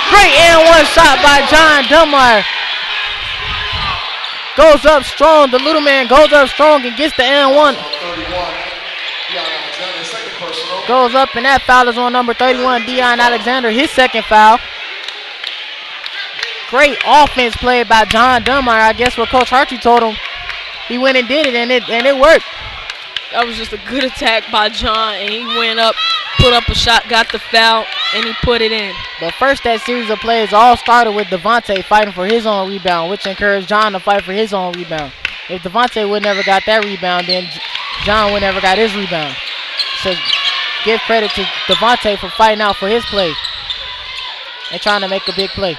Great and one shot by John Dunbar. Goes up strong. The little man goes up strong and gets the and one. Goes up and that foul is on number 31, Dion Alexander, his second foul. Great offense played by John Dunbar. I guess what Coach Hartree told him. He went and did it and it worked. That was just a good attack by John, and he went up, put up a shot, got the foul, and he put it in. But first, that series of plays all started with Devontae fighting for his own rebound, which encouraged John to fight for his own rebound. If Devontae would never got that rebound, then John would never got his rebound. So give credit to Devontae for fighting out for his play and trying to make a big play.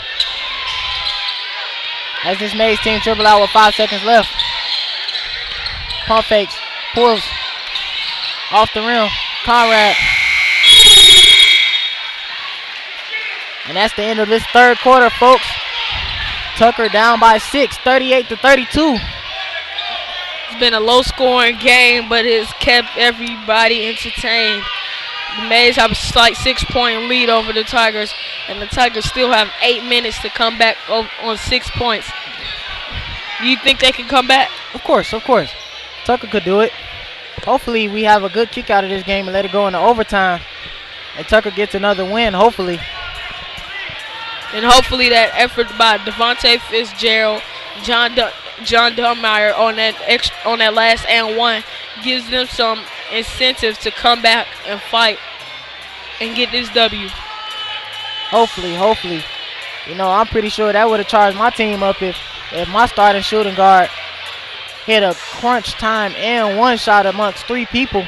As this Mays team dribble out with 5 seconds left. Pump fakes, pulls off the rim. Conrad. And that's the end of this third quarter, folks. Tucker down by 6, 38-32. It's been a low-scoring game, but it's kept everybody entertained. The Mays have a slight 6-point lead over the Tigers, and the Tigers still have 8 minutes to come back on 6 points. Do you think they can come back? Of course, of course. Tucker could do it. Hopefully we have a good kick out of this game and let it go into overtime. And Tucker gets another win, hopefully. And hopefully that effort by Devontae Fitzgerald, John Dunmeyer on that last and one gives them some incentive to come back and fight and get this W. Hopefully, hopefully. You know, I'm pretty sure that would have charged my team up if my starting shooting guard hit a crunch time and one shot amongst 3 people.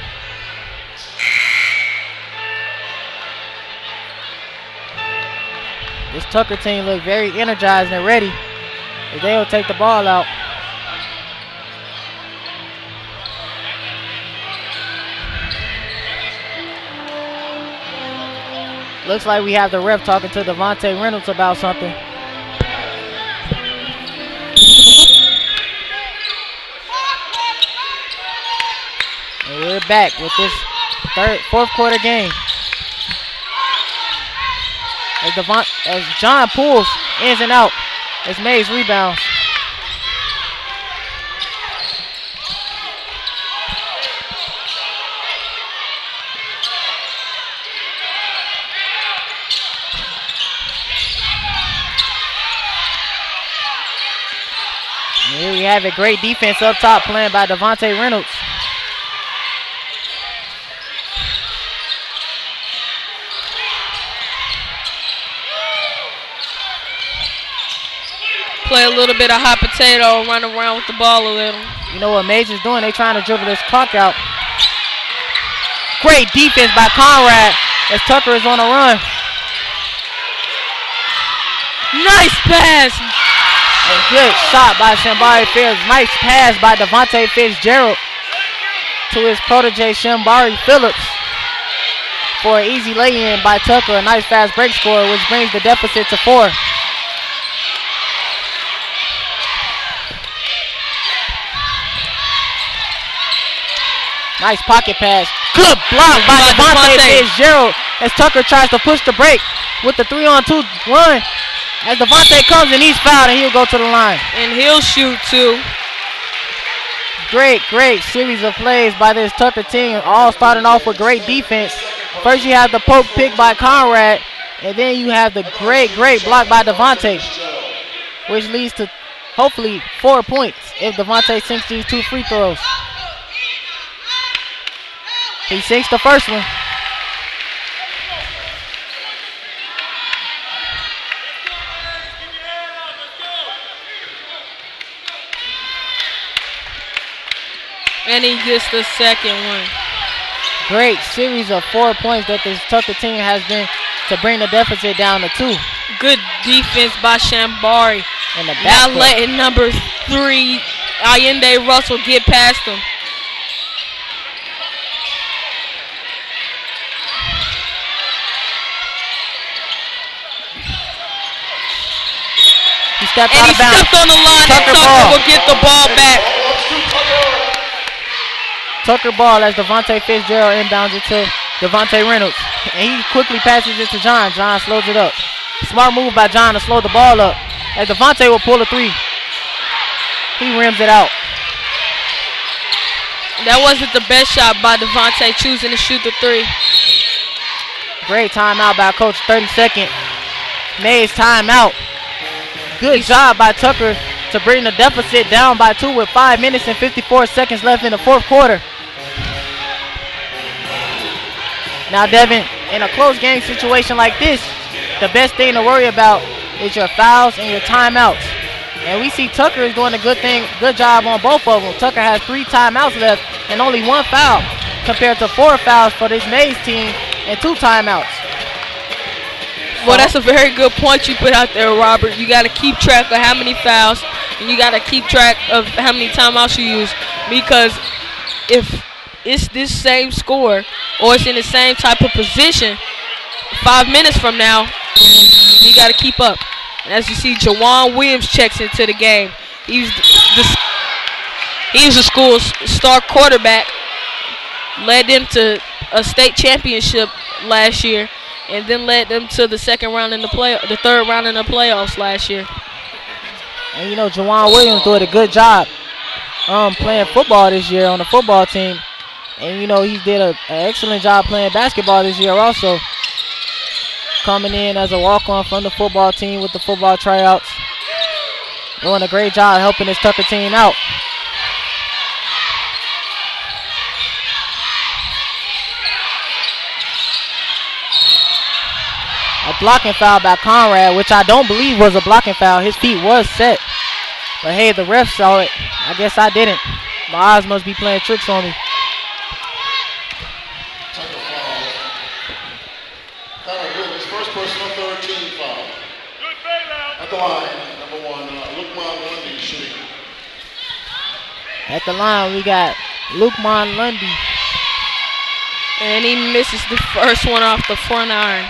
This Tucker team look very energized and ready. If they'll take the ball out. Looks like we have the ref talking to Devontae Reynolds about something. And we're back with this fourth quarter game. As John pulls ins and out as Mays rebounds. And here we have it. Great defense up top playing by Devontae Reynolds. Play a little bit of hot potato, run around with the ball a little. You know what Major's doing? They trying to dribble this clock out. Great defense by Conrad as Tucker is on a run. Nice pass. A good shot by Shambari Phillips. Nice pass by Devontae Fitzgerald to his protege Shambari Phillips for an easy lay-in by Tucker. A nice fast break score, which brings the deficit to 4. Nice pocket pass. Good block by Devontae Fitzgerald as Tucker tries to push the break with the 3-on-2 run. As Devontae comes and he's fouled and he'll go to the line. And he'll shoot too. Great series of plays by this Tucker team, all starting off with great defense. First you have the poke pick by Conrad, and then you have the great block by Devontae, which leads to hopefully 4 points if Devontae sinks these 2 free throws. He sinks the first one. And he gets the second one. Great series of 4 points that this Tucker team has been to bring the deficit down to 2. Good defense by Shambari. And the now letting number 3, Allende Russell, get past him. He stepped out of bounds. Stepped on the line. Tucker will get the ball back. Tucker ball as Devontae Fitzgerald inbounds it to Devontae Reynolds. And he quickly passes it to John. John slows it up. Smart move by John to slow the ball up. As Devontae will pull a 3. He rims it out. That wasn't the best shot by Devontae, choosing to shoot the 3. Great timeout by Coach. 32nd. Mays timeout. Good job by Tucker to bring the deficit down by 2 with 5 minutes and 54 seconds left in the 4th quarter. Now, Devin, in a close game situation like this, the best thing to worry about is your fouls and your timeouts. And we see Tucker is doing a good job on both of them. Tucker has 3 timeouts left and only 1 foul compared to 4 fouls for this Mays team and 2 timeouts. Well, that's a very good point you put out there, Robert. You got to keep track of how many fouls, and you got to keep track of how many timeouts you use, because if it's this same score or it's in the same type of position 5 minutes from now, you got to keep up. And as you see, Jawan Williams checks into the game. He was the school's star quarterback, led them to a state championship last year, and then led them to the third round in the playoffs last year. And you know, Jawan Williams doing a good job playing football this year on the football team. And you know, he did an excellent job playing basketball this year also. Coming in as a walk-on from the football team with the football tryouts. Doing a great job helping this Tucker team out. A blocking foul by Conrad, which I don't believe was a blocking foul. His feet was set. But hey, the ref saw it. I guess I didn't. My eyes must be playing tricks on me. His first personal 13 foul. At the line, number 1, Lukman Lundy shooting. At the line, we got Lukman Lundy. And he misses the first one off the front iron.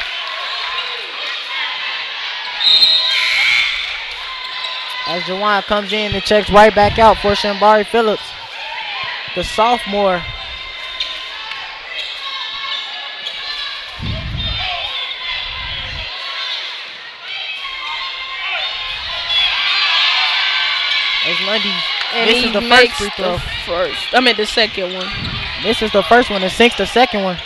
As Jawan comes in and checks right back out for Shambari Phillips, the sophomore. As Lundy misses the first free throw. The second one. This is the first one and sinks the second one,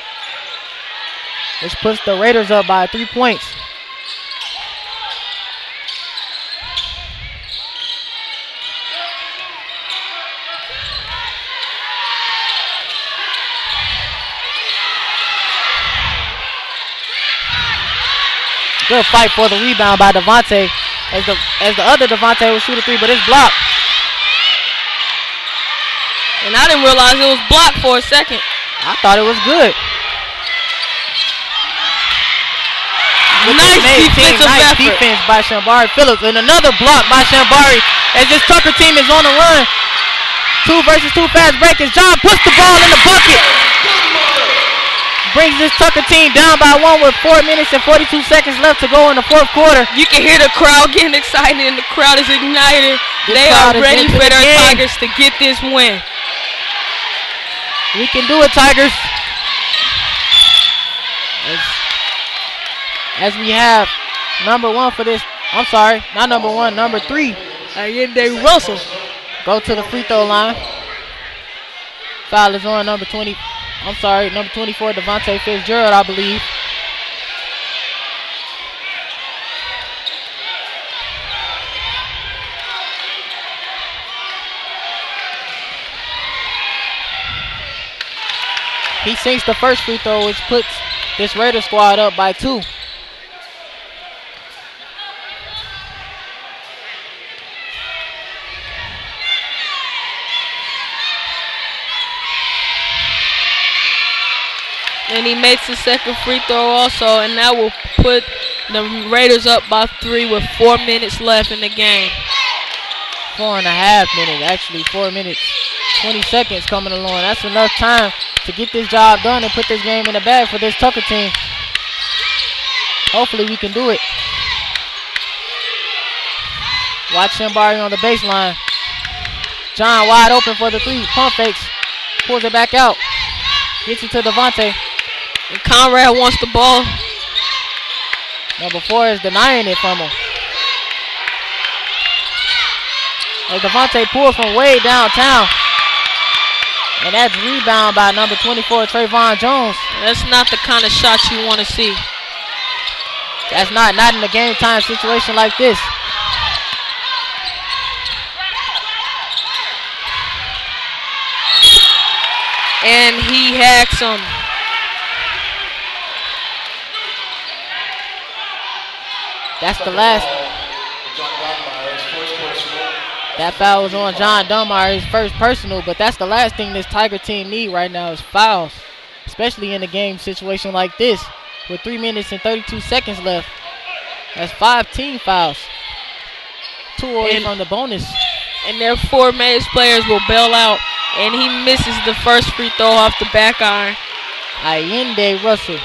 which puts the Raiders up by 3 points. Good fight for the rebound by Devontae as the other Devontae will shoot a 3, but it's blocked. And I didn't realize it was blocked for a second. I thought it was good. Nice defense by Shambari Phillips. And another block by Shambari as this Tucker team is on the run. 2 versus 2 fast break as John puts the ball in the bucket. Brings this Tucker team down by 1 with 4 minutes and 42 seconds left to go in the 4th quarter. You can hear the crowd getting excited and the crowd is ignited. They are ready for their Tigers to get this win. We can do it, Tigers. As we have number 1 for this. I'm sorry, not number 1, number 3. Ayende Russell. Go to the free throw line. Foul is on number 20. I'm sorry, number 24, Devontae Fitzgerald, I believe. He sinks the first free throw, which puts this Raider squad up by 2. And he makes the second free throw also, and that will put the Raiders up by 3 with 4 minutes left in the game. 4.5 minutes, actually 4 minutes, 20 seconds coming along. That's enough time to get this job done and put this game in the bag for this Tucker team. Hopefully we can do it. Watch Shembari on the baseline. John wide open for the 3, pump fakes, pulls it back out, gets it to Devontae. And Conrad wants the ball. Number 4 is denying it from him. As Devontae pulls from way downtown. And that's rebound by number 24, Trayvon Jones. That's not the kind of shot you want to see. That's not in a game time situation like this. And he hacks him. That's the last. That foul was on John Dunbar, his first personal, but that's the last thing this Tiger team need right now is fouls, especially in a game situation like this with 3 minutes and 32 seconds left. That's 5 team fouls. 2 away from the bonus. And their 4 Mays players will bail out, and he misses the first free throw off the back iron. Ayende Russell.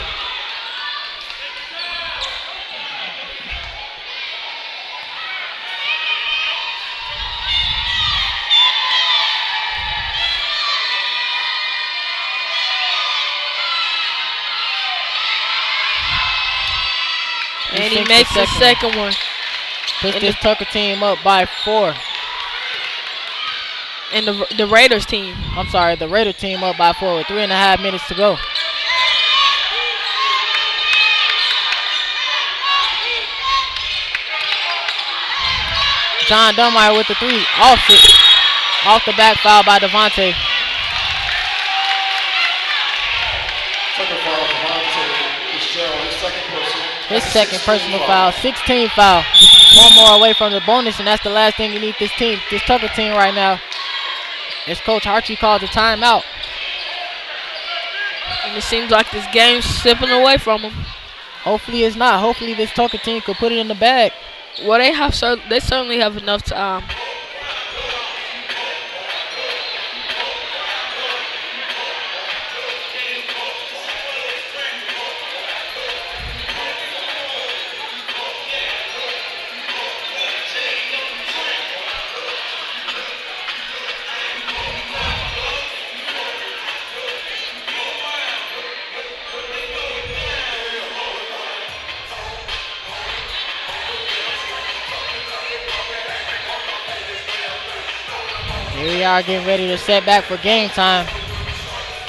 And he makes the second one. Puts this Tucker team up by 4. And the Raiders team. I'm sorry, the Raider team up by 4 with 3.5 minutes to go. John Dunbar with the 3. Off the back foul by Devontae. His second personal foul, 16 foul. 1 more away from the bonus, and that's the last thing you need this Tucker team right now. As Coach Archie called the timeout. And it seems like this game's slipping away from them. Hopefully it's not. Hopefully this Tucker team could put it in the bag. Well, they certainly have enough time. Here we are getting ready to set back for game time.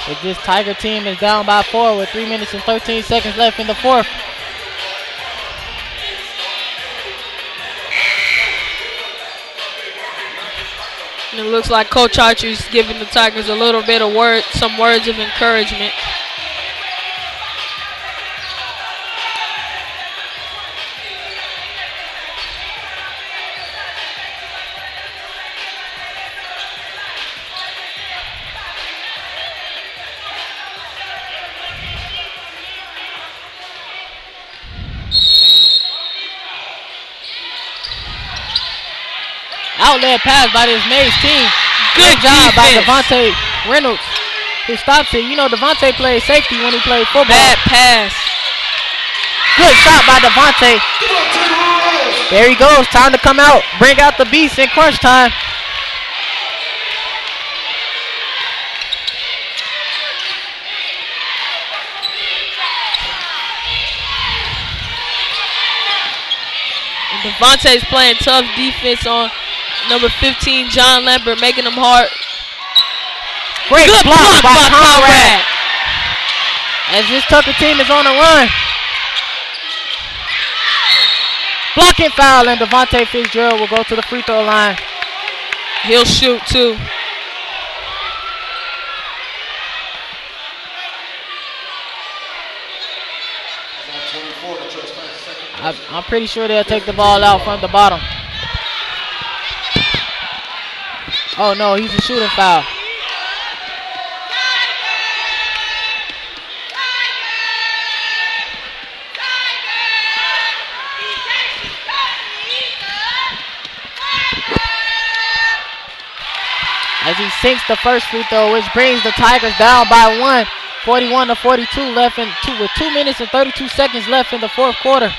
As this Tiger team is down by 4 with 3 minutes and 13 seconds left in the 4th. And it looks like Coach Archie's giving the Tigers a little bit of some words of encouragement. Outlet pass by this Mays team. Good job by defense. Devontae Reynolds, who stops it. You know Devontae played safety when he played football. Bad pass. Good shot by Devontae. There he goes. Time to come out. Bring out the beast in crunch time. Devontae's playing tough defense on number 15, John Lambert, making him hard. Great Good block by Conrad. Conrad. As this Tucker team is on the run. Blocking foul, and Devontae Fitzgerald will go to the free throw line. He'll shoot too. I'm pretty sure they'll take the ball out from the bottom. Oh no, he's a shooting foul. As he sinks the first free throw, which brings the Tigers down by 1, 41-42 left with 2 minutes and 32 seconds left in the fourth quarter.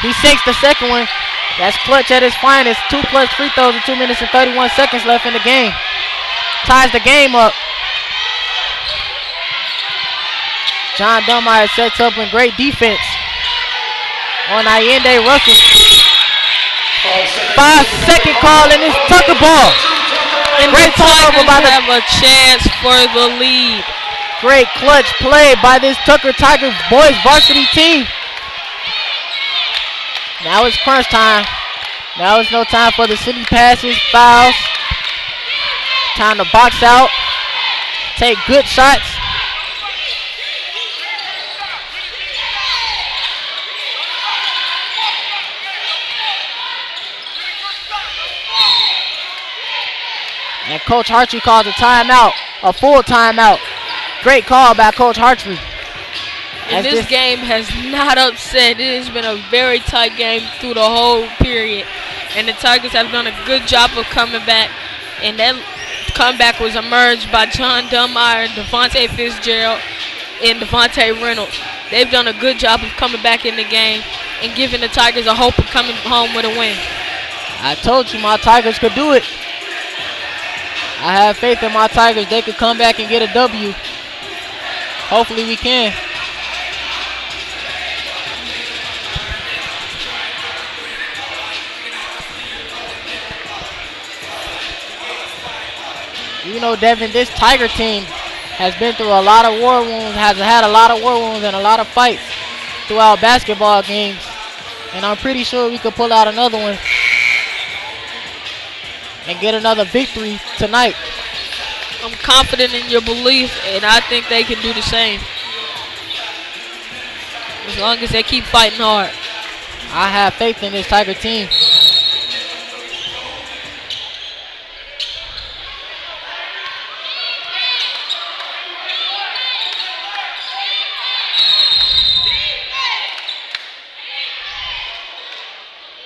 He sinks the second one. That's clutch at his finest. 2+ free throws with 2 minutes and 31 seconds left in the game. Ties the game up. John Dunmeyer sets up in great defense on Allende Russell. 5-second call in this Tucker ball. And Great the turnover Tigers by the have a chance for the lead. great clutch play by this Tucker Tiger boys varsity team. Now it's crunch time. Now it's no time for the city passes, fouls. Time to box out. Take good shots. And Coach Hartree calls a timeout, a full timeout. Great call by Coach Hartree. And this game has not upset. It has been a very tight game through the whole period. And the Tigers have done a good job of coming back. And that comeback was emerged by John Dunmeyer, Devontae Fitzgerald, and Devontae Reynolds. They've done a good job of coming back in the game and giving the Tigers a hope of coming home with a win. I told you my Tigers could do it. I have faith in my Tigers. They could come back and get a W. Hopefully we can. You know, Devin, this Tiger team has been through a lot of war wounds, has had a lot of war wounds and a lot of fights throughout basketball games. And I'm pretty sure we could pull out another one and get another victory tonight. I'm confident in your belief, and I think they can do the same. As long as they keep fighting hard. I have faith in this Tiger team.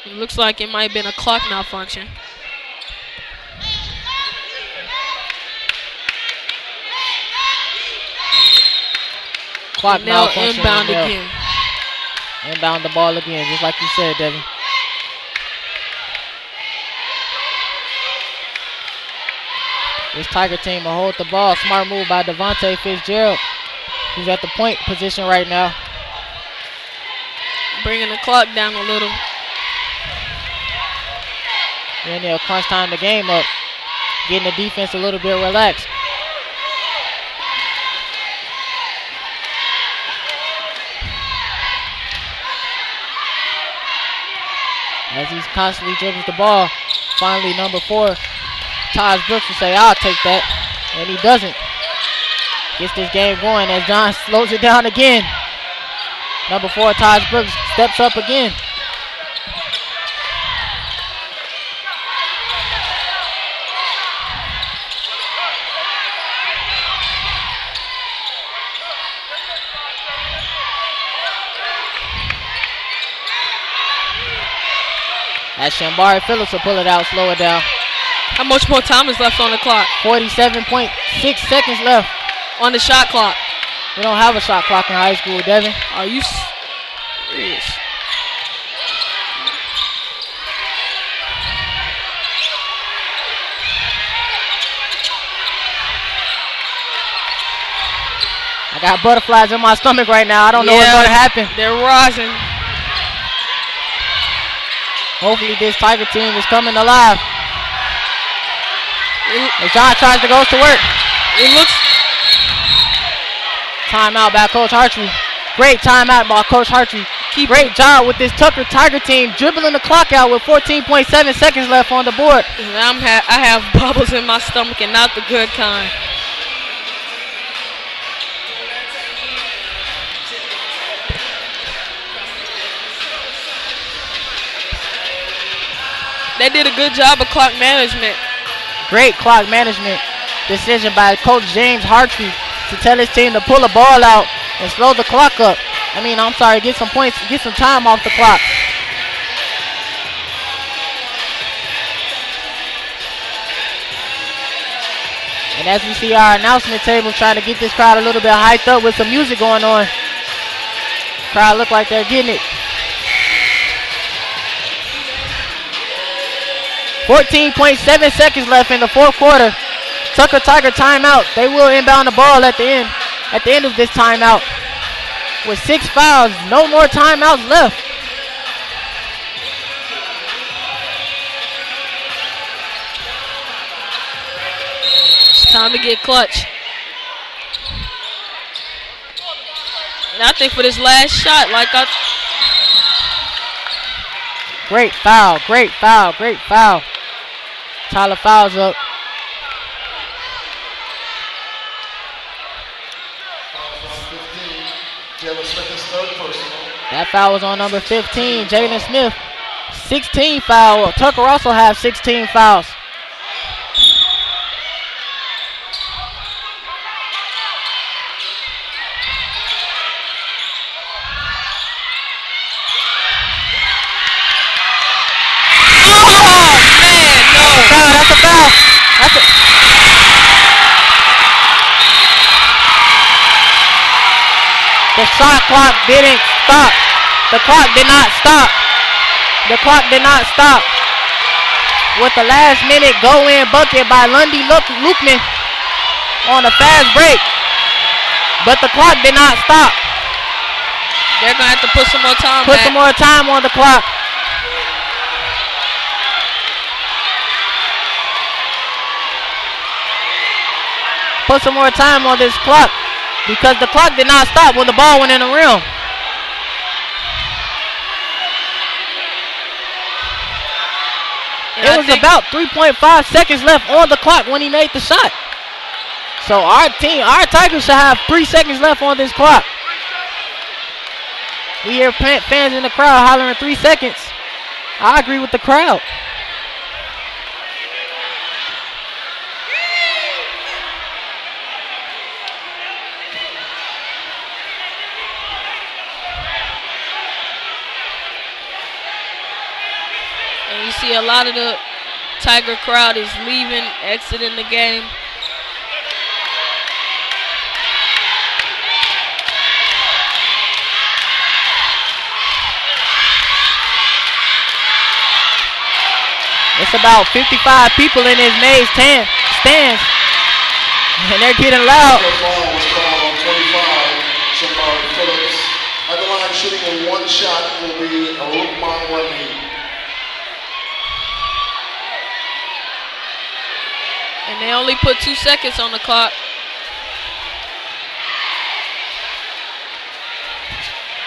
It looks like it might have been a clock malfunction. Clock now malfunction. inbound again. Inbound the ball again, just like you said, Devin. This Tiger team will hold the ball. Smart move by Devontae Fitzgerald. He's at the point position right now. Bringing the clock down a little. Then they'll crunch time the game up. Getting the defense a little bit relaxed. As he's constantly dribbles the ball. Finally, number 4, Taj Brooks will say, I'll take that. And he doesn't. Gets this game going as John slows it down again. Number 4, Taj Brooks steps up again. As Shambari Phillips will pull it out, slow it down. How much more time is left on the clock? 47.6 seconds left. On the shot clock. We don't have a shot clock in high school, Devin. Are you serious? I got butterflies in my stomach right now. I don't know what's going to happen. They're rising. Hopefully this Tiger team is coming alive. As John tries to go to work. It looks. Timeout by Coach Hartree. Great timeout by Coach Hartree. Great job with this Tucker Tiger team dribbling the clock out with 14.7 seconds left on the board. I have bubbles in my stomach and not the good kind. They did a good job of clock management. Great clock management decision by Coach James Hartree to tell his team to pull the ball out and slow the clock up. Get some points, get some time off the clock. And as we see our announcement table trying to get this crowd a little bit hyped up with some music going on. Crowd look like they're getting it. 14.7 seconds left in the fourth quarter. Tucker Tiger timeout. They will inbound the ball at the end of this timeout. With 6 fouls, no more timeouts left. It's time to get clutch. And I think for this last shot, Great foul, great foul, great foul. Tyler fouls up. That foul was on number 15, Jalen Smith. 16 foul. Tucker also has 16 fouls. That's a foul. The shot clock didn't stop. The clock did not stop. The clock did not stop. With the last minute go-in bucket by Lundy Lukeman on a fast break. But the clock did not stop. They're going to have to put some more time Put some more time on the clock. Put some more time on this clock because the clock did not stop when the ball went in the rim. It was about 3.5 seconds left on the clock when he made the shot. So our Tigers should have 3 seconds left on this clock. We hear fans in the crowd hollering 3 seconds. I agree with the crowd. And you see a lot of the Tiger crowd is leaving, exiting the game. It's about 55 people in this maze stands. And they're getting loud. Foul was called on 25, Shamari Phillips. At the line shooting in one shot will be Lukman Remy. And they only put 2 seconds on the clock.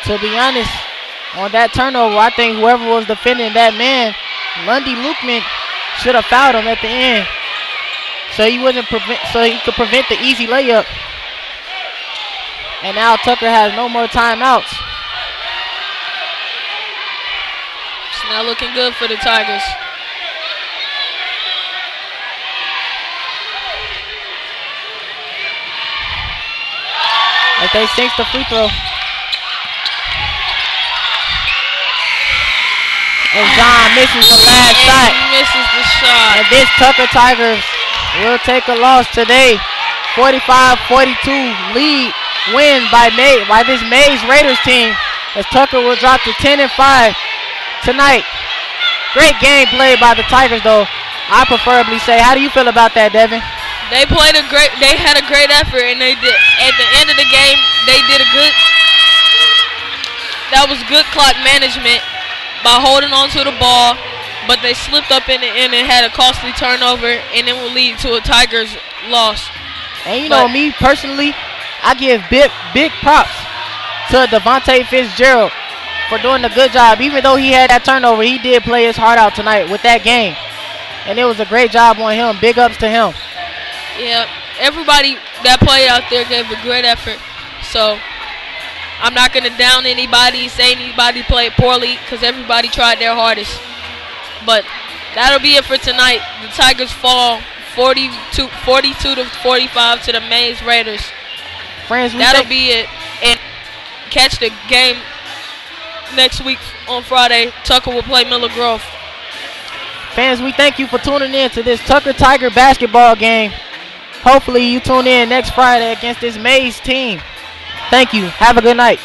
To be honest, on that turnover, I think whoever was defending that man, Lundy Lukeman, should have fouled him at the end, so he could prevent the easy layup. And now Tucker has no more timeouts. It's not looking good for the Tigers. As they sinks the free throw. And John misses the last shot. He misses the shot. And this Tucker Tigers will take a loss today. 45-42 lead win by this Mays Raiders team, as Tucker will drop to 10-5 tonight. Great game played by the Tigers though. I preferably say. How do you feel about that, Devin? They had a great effort, and they did. At the end of the game, they did that was good clock management by holding on to the ball, but they slipped up in the end and had a costly turnover, and it will lead to a Tigers loss. And you know me personally, I give big props to Devontae Fitzgerald for doing a good job. Even though he had that turnover, he did play his heart out tonight with that game. And it was a great job on him. Big ups to him. Yeah, everybody that played out there gave a great effort. So I'm not going to down anybody, say anybody played poorly, because everybody tried their hardest. But that'll be it for tonight. The Tigers fall 42 to 45 to the Mays Raiders. Friends, that'll be it. And catch the game next week on Friday. Tucker will play Miller Grove. Fans, we thank you for tuning in to this Tucker Tiger basketball game. Hopefully you tune in next Friday against this Mays team. Thank you. Have a good night.